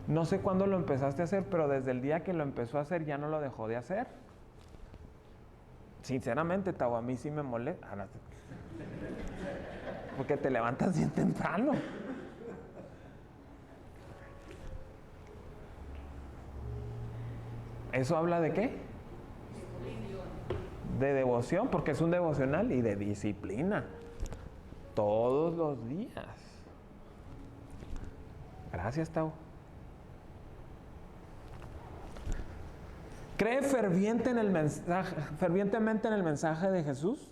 No sé cuándo lo empezaste a hacer, pero desde el día que lo empezó a hacer ya no lo dejó de hacer. Sinceramente, Tavo, a mí sí me molesta. Porque te levantas bien temprano. ¿Eso habla de qué? De devoción, porque es un devocional, y de disciplina. Todos los días. Gracias, Tavo. ¿Cree fervientemente en el mensaje de Jesús?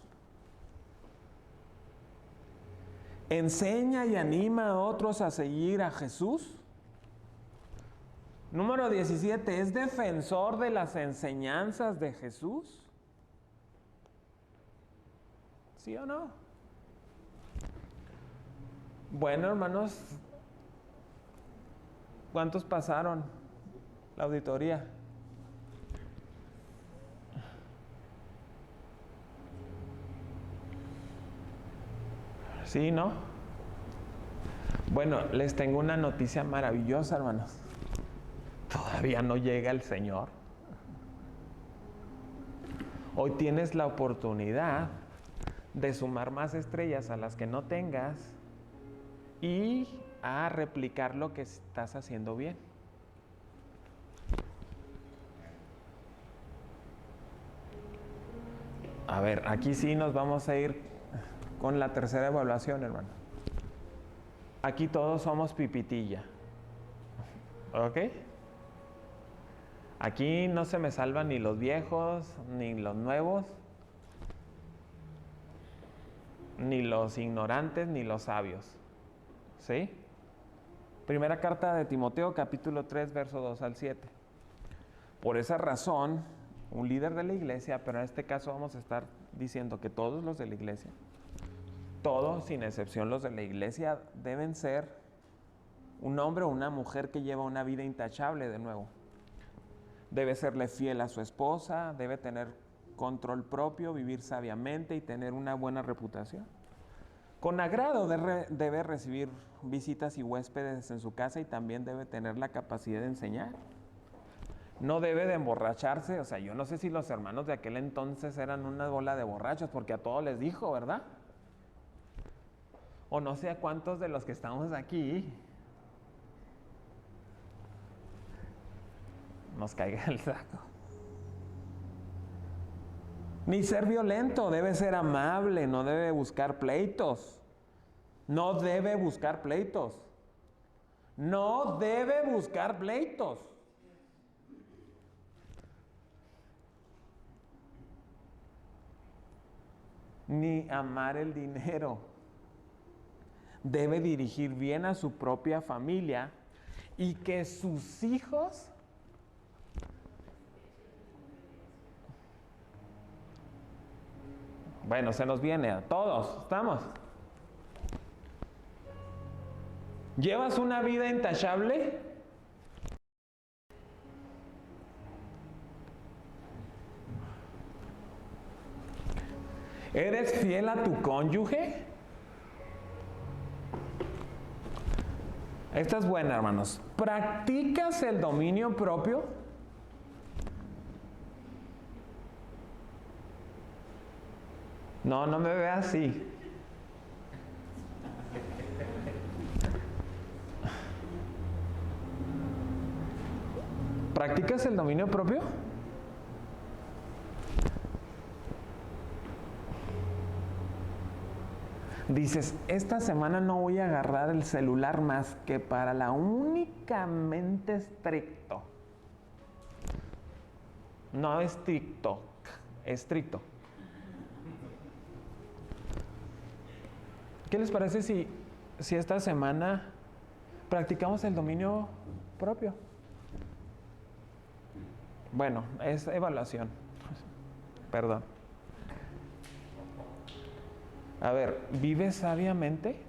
¿Enseña y anima a otros a seguir a Jesús? Número 17, ¿es defensor de las enseñanzas de Jesús? ¿Sí o no? Bueno, hermanos, ¿cuántos pasaron la auditoría? ¿Sí, no? Bueno, les tengo una noticia maravillosa, hermanos. Todavía no llega el Señor. Hoy tienes la oportunidad de sumar más estrellas a las que no tengas y a replicar lo que estás haciendo bien. A ver, aquí sí nos vamos a ir con la tercera evaluación, hermano. Aquí todos somos pipitilla. ¿Ok? Aquí no se me salvan ni los viejos, ni los nuevos, ni los ignorantes, ni los sabios. ¿Sí? Primera carta de Timoteo, capítulo 3, verso 2 al 7. Por esa razón, un líder de la iglesia, pero en este caso vamos a estar diciendo que todos los de la iglesia, todos, sin excepción los de la iglesia, deben ser un hombre o una mujer que lleva una vida intachable de nuevo. Debe serle fiel a su esposa, debe tener control propio, vivir sabiamente y tener una buena reputación. Con agrado debe recibir visitas y huéspedes en su casa y también debe tener la capacidad de enseñar. No debe de emborracharse, o sea, yo no sé si los hermanos de aquel entonces eran una bola de borrachos, porque a todos les dijo, ¿verdad? O no sé a cuántos de los que estamos aquí nos caiga el saco. Ni ser violento, debe ser amable, no debe buscar pleitos. No debe buscar pleitos. No debe buscar pleitos. Ni amar el dinero. Debe dirigir bien a su propia familia y que sus hijos bueno, se nos viene a todos, ¿estamos? ¿Llevas una vida intachable? ¿Eres fiel a tu cónyuge? Esta es buena, hermanos. ¿Practicas el dominio propio? No, no me ve así. ¿Practicas el dominio propio? Dices, esta semana no voy a agarrar el celular más que para la únicamente estricto. No estricto, estricto. ¿Qué les parece si esta semana practicamos el dominio propio? Bueno, es evaluación. Perdón. A ver, ¿vives sabiamente?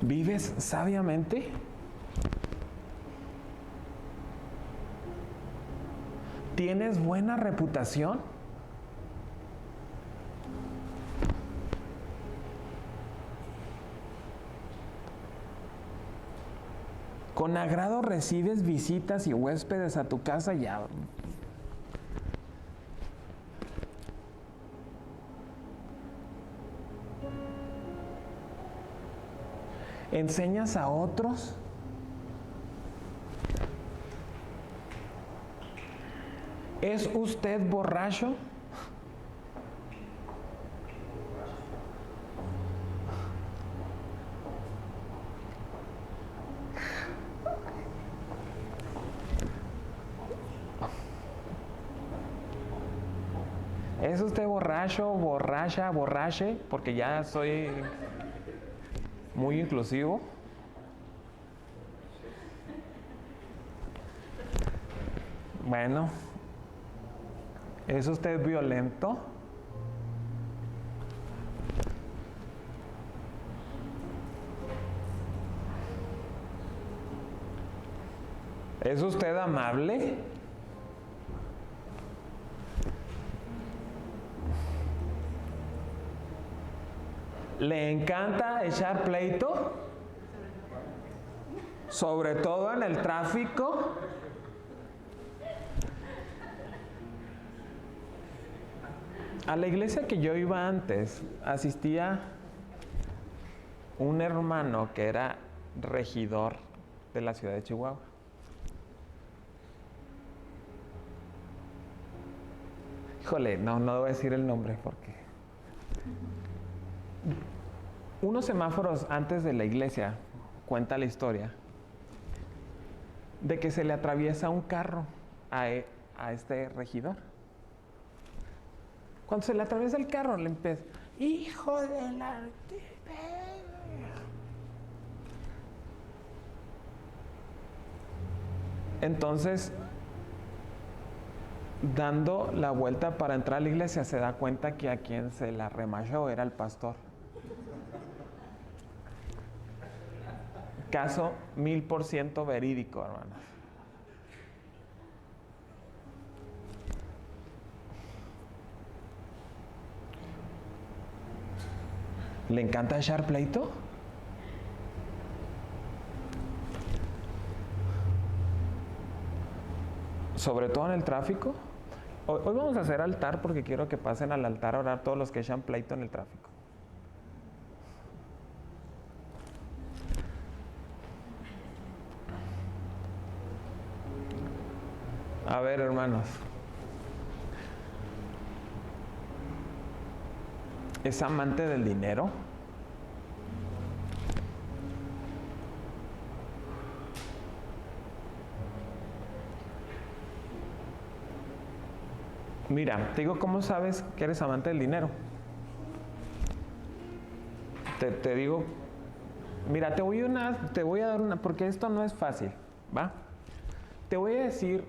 ¿Vives sabiamente? ¿Tienes buena reputación? ¿Con agrado recibes visitas y huéspedes a tu casa? Ya. ¿Enseñas a otros? ¿Es usted borracho? ¿Es usted borracho, borracha, borrache? Porque ya soy muy inclusivo. Bueno, ¿es usted violento? ¿Es usted amable? ¿Le encanta echar pleito? Sobre todo en el tráfico. A la iglesia que yo iba antes, asistía un hermano que era regidor de la ciudad de Chihuahua. Híjole, no voy a decir el nombre porque... Unos semáforos antes de la iglesia, cuenta la historia, de que se le atraviesa un carro a este regidor. Cuando se le atraviesa el carro, le empieza, ¡hijo de la... Entonces, dando la vuelta para entrar a la iglesia, se da cuenta que a quien se la remachó era el pastor. Caso 1000% verídico, hermanos. ¿Le encanta echar pleito? Sobre todo en el tráfico. Hoy vamos a hacer altar porque quiero que pasen al altar a orar todos los que echan pleito en el tráfico. A ver, hermanos. ¿Es amante del dinero? Mira, te digo, ¿cómo sabes que eres amante del dinero? Te digo, mira, te voy a dar una, porque esto no es fácil, ¿va? Te voy a decir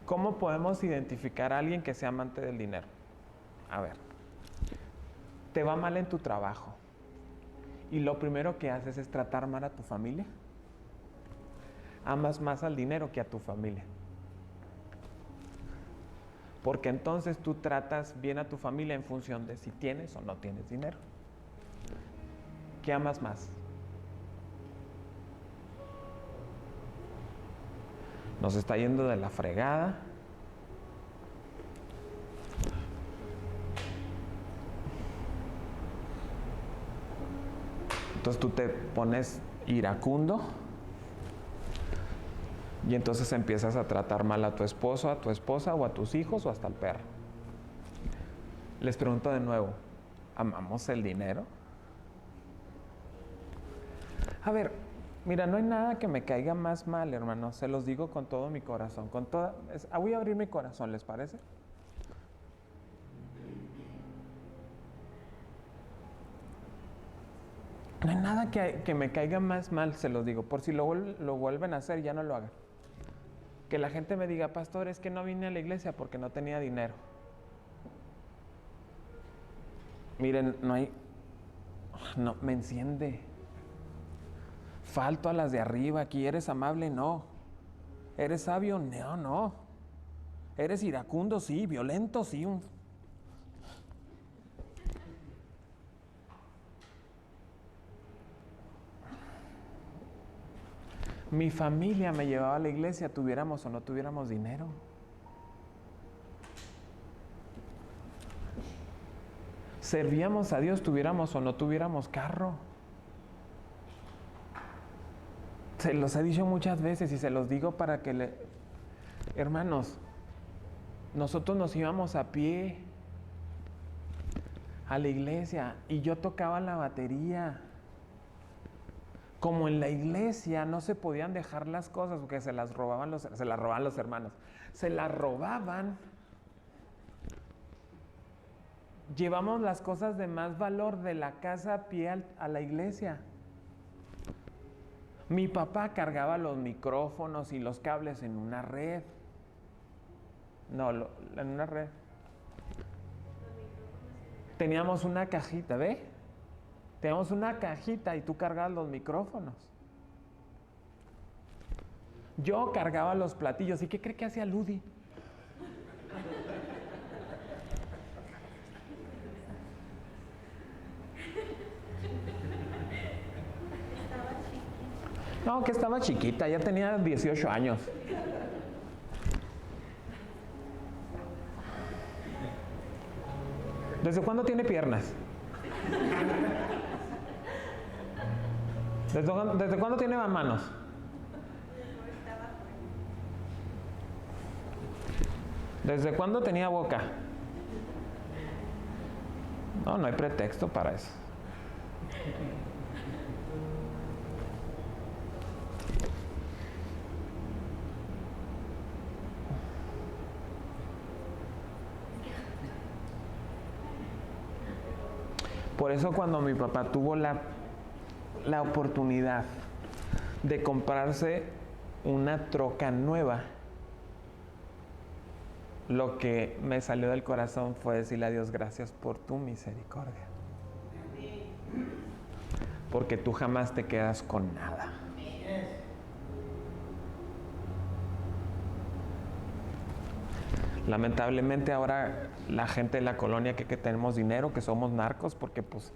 cómo podemos identificar a alguien que sea amante del dinero. A ver, te va mal en tu trabajo y lo primero que haces es tratar mal a tu familia. Amas más al dinero que a tu familia. Porque entonces tú tratas bien a tu familia en función de si tienes o no tienes dinero. ¿Qué amas más? Nos está yendo de la fregada. Entonces tú te pones iracundo y entonces empiezas a tratar mal a tu esposo, a tu esposa o a tus hijos o hasta al perro. Les pregunto de nuevo, ¿amamos el dinero? A ver, mira, no hay nada que me caiga más mal, hermano. Se los digo con todo mi corazón. Voy a abrir mi corazón, ¿les parece? No hay nada que me caiga más mal, se los digo. Por si lo vuelven a hacer, ya no lo hagan. Que la gente me diga, pastor, es que no vine a la iglesia porque no tenía dinero. Miren, no, me enciende. Falto a las de arriba, aquí eres amable, no. ¿Eres sabio? No. Eres iracundo, sí. Violento, sí. Mi familia me llevaba a la iglesia, tuviéramos o no tuviéramos dinero. Servíamos a Dios, tuviéramos o no tuviéramos carro. Se los he dicho muchas veces y se los digo para que hermanos, nosotros nos íbamos a pie a la iglesia y yo tocaba la batería. Como en la iglesia no se podían dejar las cosas porque se las robaban los hermanos. Se las robaban. Llevamos las cosas de más valor de la casa a pie a la iglesia. Mi papá cargaba los micrófonos y los cables en una red. No, en una red. Teníamos una cajita, ¿ve? Teníamos una cajita y tú cargabas los micrófonos. Yo cargaba los platillos. ¿Y qué cree que hacía Ludi? No, que estaba chiquita, ya tenía 18 años. ¿Desde cuándo tiene piernas? ¿Desde cuándo tiene manos? ¿Desde cuándo tenía boca? No, no hay pretexto para eso. Por eso cuando mi papá tuvo la oportunidad de comprarse una troca nueva, lo que me salió del corazón fue decirle a Dios gracias por tu misericordia. Porque tú jamás te quedas con nada. Lamentablemente ahora la gente de la colonia que tenemos dinero, que somos narcos, porque pues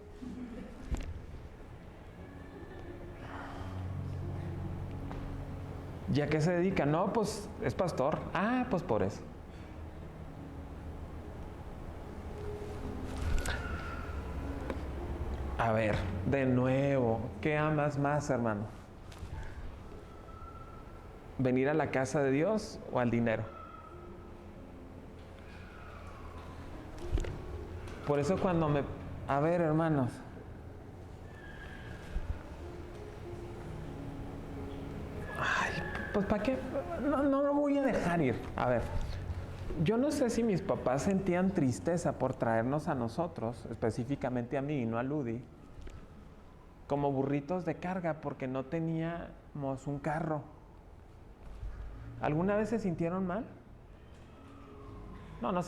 ¿ya qué se dedica? No, pues es pastor. Ah, pues por eso. A ver, de nuevo, ¿qué amas más, hermano? ¿Venir a la casa de Dios o al dinero? Por eso cuando a ver, hermanos, ay, pues ¿para qué? No lo voy a dejar ir. A ver, yo no sé si mis papás sentían tristeza por traernos a nosotros, específicamente a mí y no a Ludi, como burritos de carga porque no teníamos un carro. ¿Alguna vez se sintieron mal? No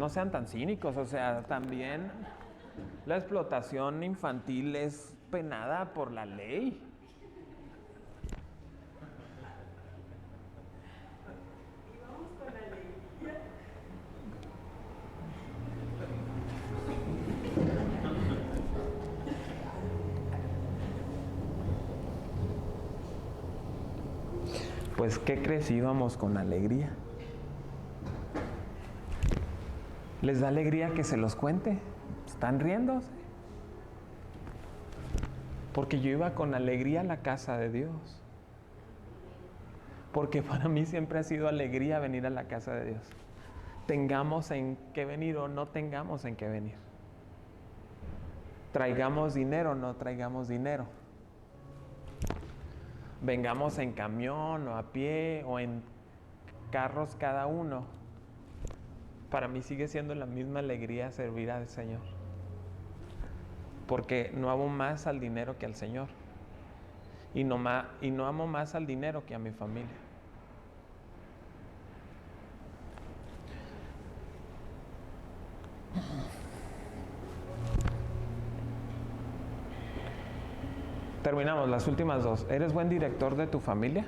sean tan cínicos, o sea, también la explotación infantil es penada por la ley. Y vamos con la alegría. Pues, ¿qué crees? Íbamos con alegría. ¿Les da alegría que se los cuente? ¿Están riéndose? Porque yo iba con alegría a la casa de Dios. Porque para mí siempre ha sido alegría venir a la casa de Dios. Tengamos en qué venir o no tengamos en qué venir. Traigamos dinero o no traigamos dinero. Vengamos en camión o a pie o en carros cada uno. Para mí sigue siendo la misma alegría servir al Señor. Porque no amo más al dinero que al Señor. Y no amo más al dinero que a mi familia. Terminamos las últimas dos. ¿Eres buen director de tu familia?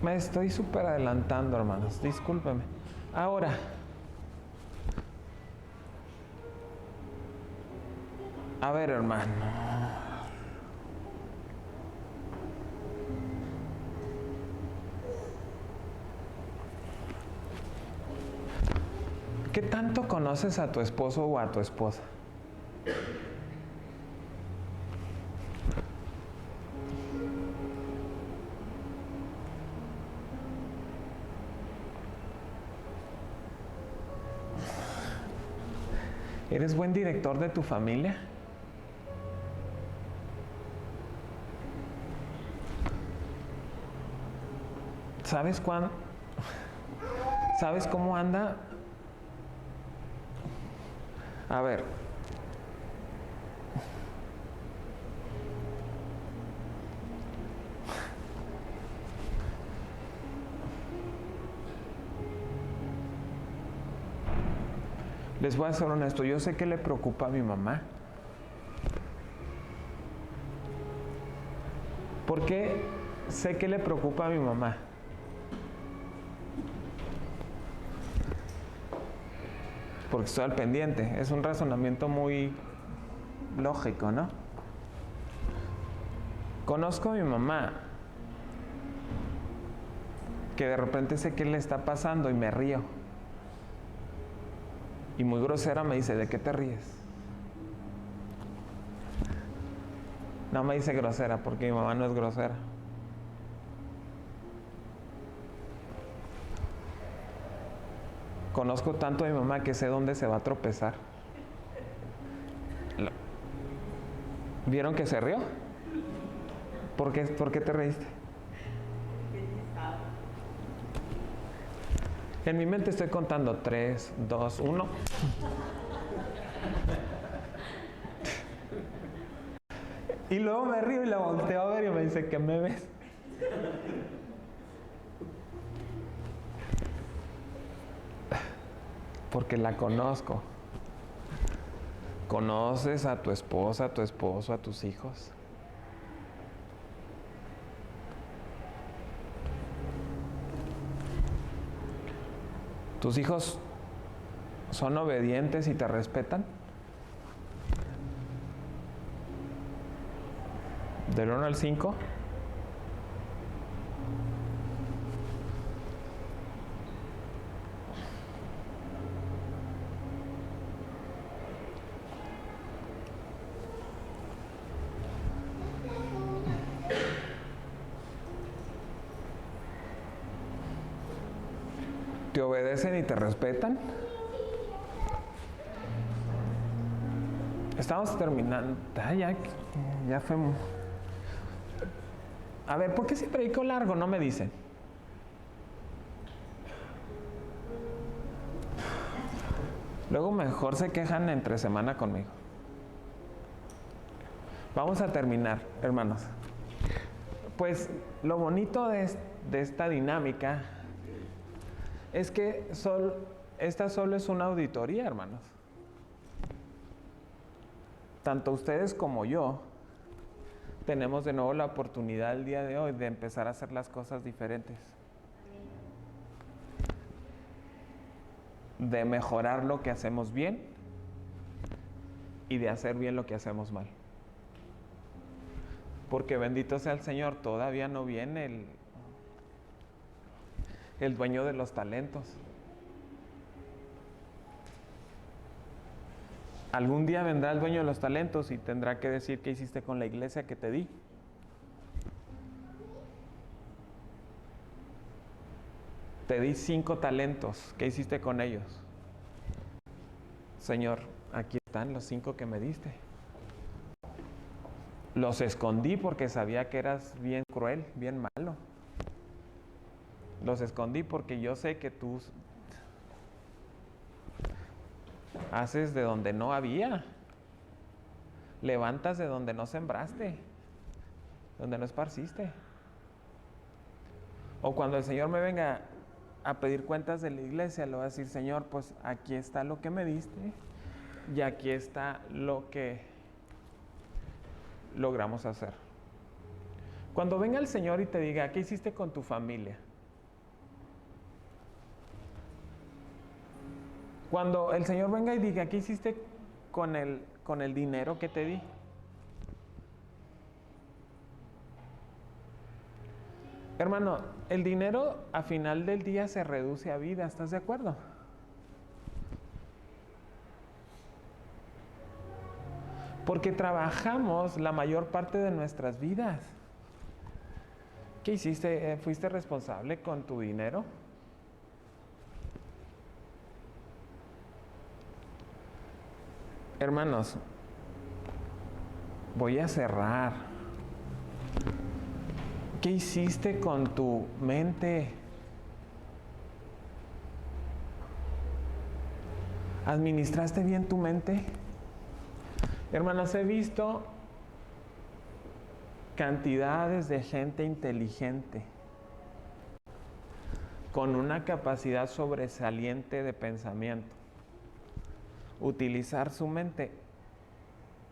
Me estoy súper adelantando, hermanos, discúlpeme. Ahora, a ver, hermano. ¿Qué tanto conoces a tu esposo o a tu esposa? ¿Eres buen director de tu familia? ¿Sabes cuándo? ¿Sabes cómo anda? A ver. Les voy a ser honesto, yo sé que le preocupa a mi mamá. ¿Por qué sé que le preocupa a mi mamá? Porque estoy al pendiente. Es un razonamiento muy lógico, ¿no? Conozco a mi mamá, que de repente sé qué le está pasando y me río. Y muy grosera me dice, ¿de qué te ríes? No me dice grosera, porque mi mamá no es grosera. Conozco tanto a mi mamá que sé dónde se va a tropezar. ¿Vieron que se rió? ¿Por qué te reíste? En mi mente estoy contando 3, 2, 1. Y luego me río y la volteo a ver y me dice, ¿qué me ves? Porque la conozco. ¿Conoces a tu esposa, a tu esposo, a tus hijos? ¿Tus hijos son obedientes y te respetan? ¿Del 1 al 5? ¿Te obedecen y te respetan? Estamos terminando. Ya fue. A ver, ¿por qué si predico largo? No me dicen. Luego mejor se quejan entre semana conmigo. Vamos a terminar, hermanos. Pues lo bonito de esta dinámica es que esta solo es una auditoría, hermanos. Tanto ustedes como yo tenemos de nuevo la oportunidad el día de hoy de empezar a hacer las cosas diferentes. De mejorar lo que hacemos bien y de hacer bien lo que hacemos mal. Porque bendito sea el Señor, todavía no viene el dueño de los talentos. Algún día vendrá el dueño de los talentos y tendrá que decir qué hiciste con la iglesia que te di. Te di 5 talentos, ¿qué hiciste con ellos? Señor, aquí están los 5 que me diste. Los escondí porque sabía que eras bien cruel, bien malo. Los escondí porque yo sé que tú haces de donde no había. Levantas de donde no sembraste, donde no esparciste. O cuando el Señor me venga a pedir cuentas de la iglesia, le voy a decir, Señor, pues aquí está lo que me diste y aquí está lo que logramos hacer. Cuando venga el Señor y te diga, ¿qué hiciste con tu familia? Cuando el Señor venga y diga, ¿qué hiciste con el dinero que te di? Hermano, el dinero a final del día se reduce a vida, ¿estás de acuerdo? Porque trabajamos la mayor parte de nuestras vidas. ¿Qué hiciste? ¿Fuiste responsable con tu dinero? Hermanos, voy a cerrar. ¿Qué hiciste con tu mente? ¿Administraste bien tu mente? Hermanos, he visto cantidades de gente inteligente con una capacidad sobresaliente de pensamiento utilizar su mente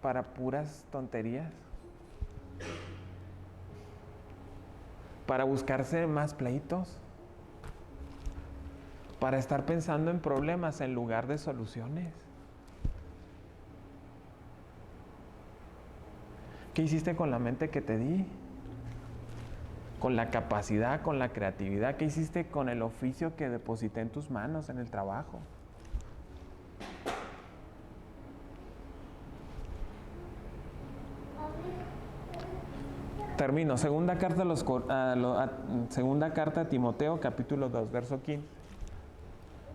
para puras tonterías, para buscarse más pleitos, para estar pensando en problemas en lugar de soluciones. ¿Qué hiciste con la mente que te di? Con la capacidad, con la creatividad. ¿Qué hiciste con el oficio que deposité en tus manos en el trabajo? Termino. Segunda carta a Timoteo, capítulo 2, verso 15.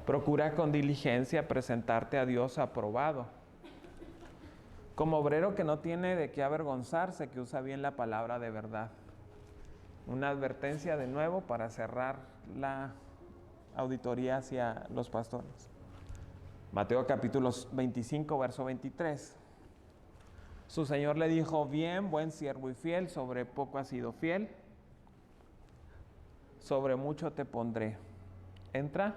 Procura con diligencia presentarte a Dios aprobado, como obrero que no tiene de qué avergonzarse, que usa bien la palabra de verdad. Una advertencia de nuevo para cerrar la auditoría hacia los pastores. Mateo capítulo 25, verso 23. Su Señor le dijo, bien, buen siervo y fiel, sobre poco has sido fiel, sobre mucho te pondré. Entra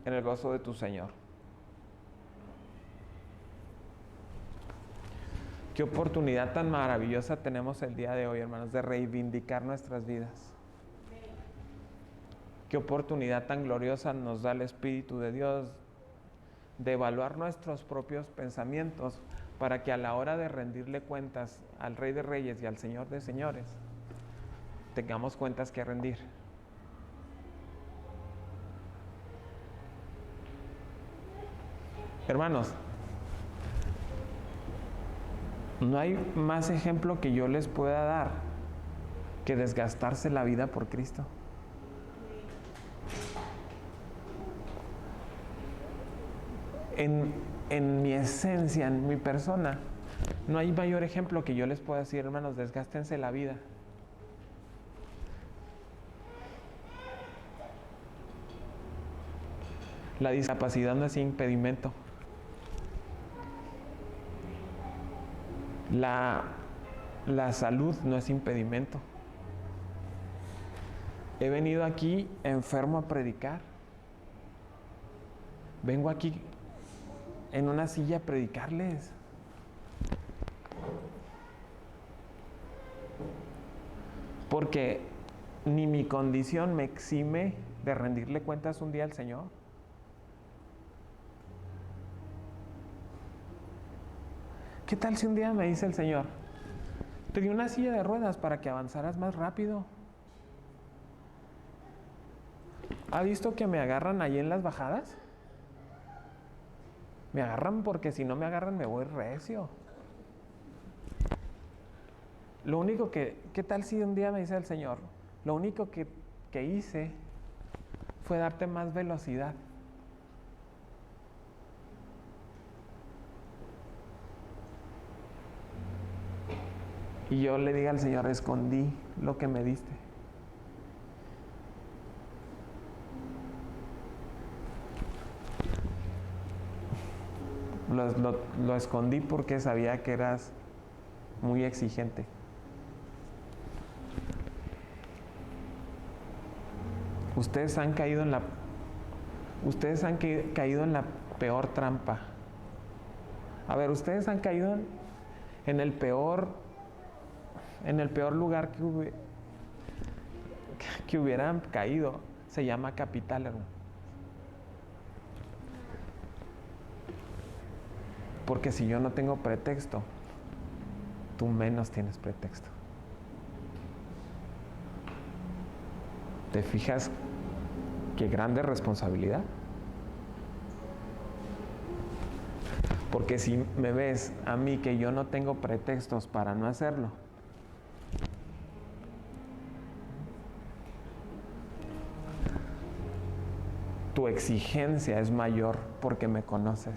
en el gozo de tu Señor. Qué oportunidad tan maravillosa tenemos el día de hoy, hermanos, de reivindicar nuestras vidas. Qué oportunidad tan gloriosa nos da el Espíritu de Dios de evaluar nuestros propios pensamientos para que a la hora de rendirle cuentas al Rey de Reyes y al Señor de Señores, tengamos cuentas que rendir. Hermanos, no hay más ejemplo que yo les pueda dar que desgastarse la vida por Cristo. En mi esencia, en mi persona, no hay mayor ejemplo que yo les pueda decir, hermanos, desgástense la vida. La discapacidad no es impedimento. La salud no es impedimento. He venido aquí enfermo a predicar. Vengo aquí en una silla a predicarles. Porque ni mi condición me exime de rendirle cuentas un día al Señor. ¿Qué tal si un día me dice el Señor, te di una silla de ruedas para que avanzaras más rápido? ¿Ha visto que me agarran ahí en las bajadas? Me agarran porque si no me agarran me voy recio. Lo único ¿qué tal si un día me dice el Señor, lo único que hice fue darte más velocidad? Y yo le diga al Señor, escondí lo que me diste. Lo escondí porque sabía que eras muy exigente. Ustedes han caído en la peor trampa. A ver, ustedes han caído en el peor lugar que hubieran caído. Se llama capital, hermano. Porque si yo no tengo pretexto, tú menos tienes pretexto. ¿Te fijas qué grande responsabilidad? Porque si me ves a mí que yo no tengo pretextos para no hacerlo, tu exigencia es mayor porque me conoces.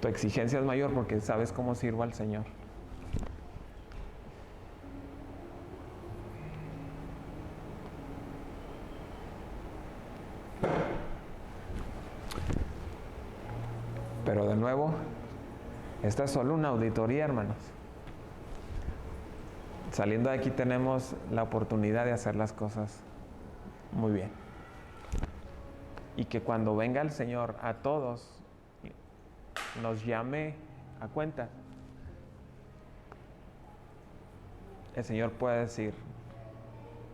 Tu exigencia es mayor porque sabes cómo sirvo al Señor. Pero de nuevo, esta es solo una auditoría, hermanos. Saliendo de aquí tenemos la oportunidad de hacer las cosas muy bien. Y que cuando venga el Señor a todos, nos llame a cuenta. El Señor puede decir: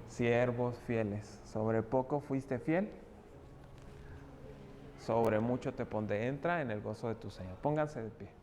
siervos fieles, sobre poco fuiste fiel, sobre mucho te pondré, entra en el gozo de tu Señor. Pónganse de pie.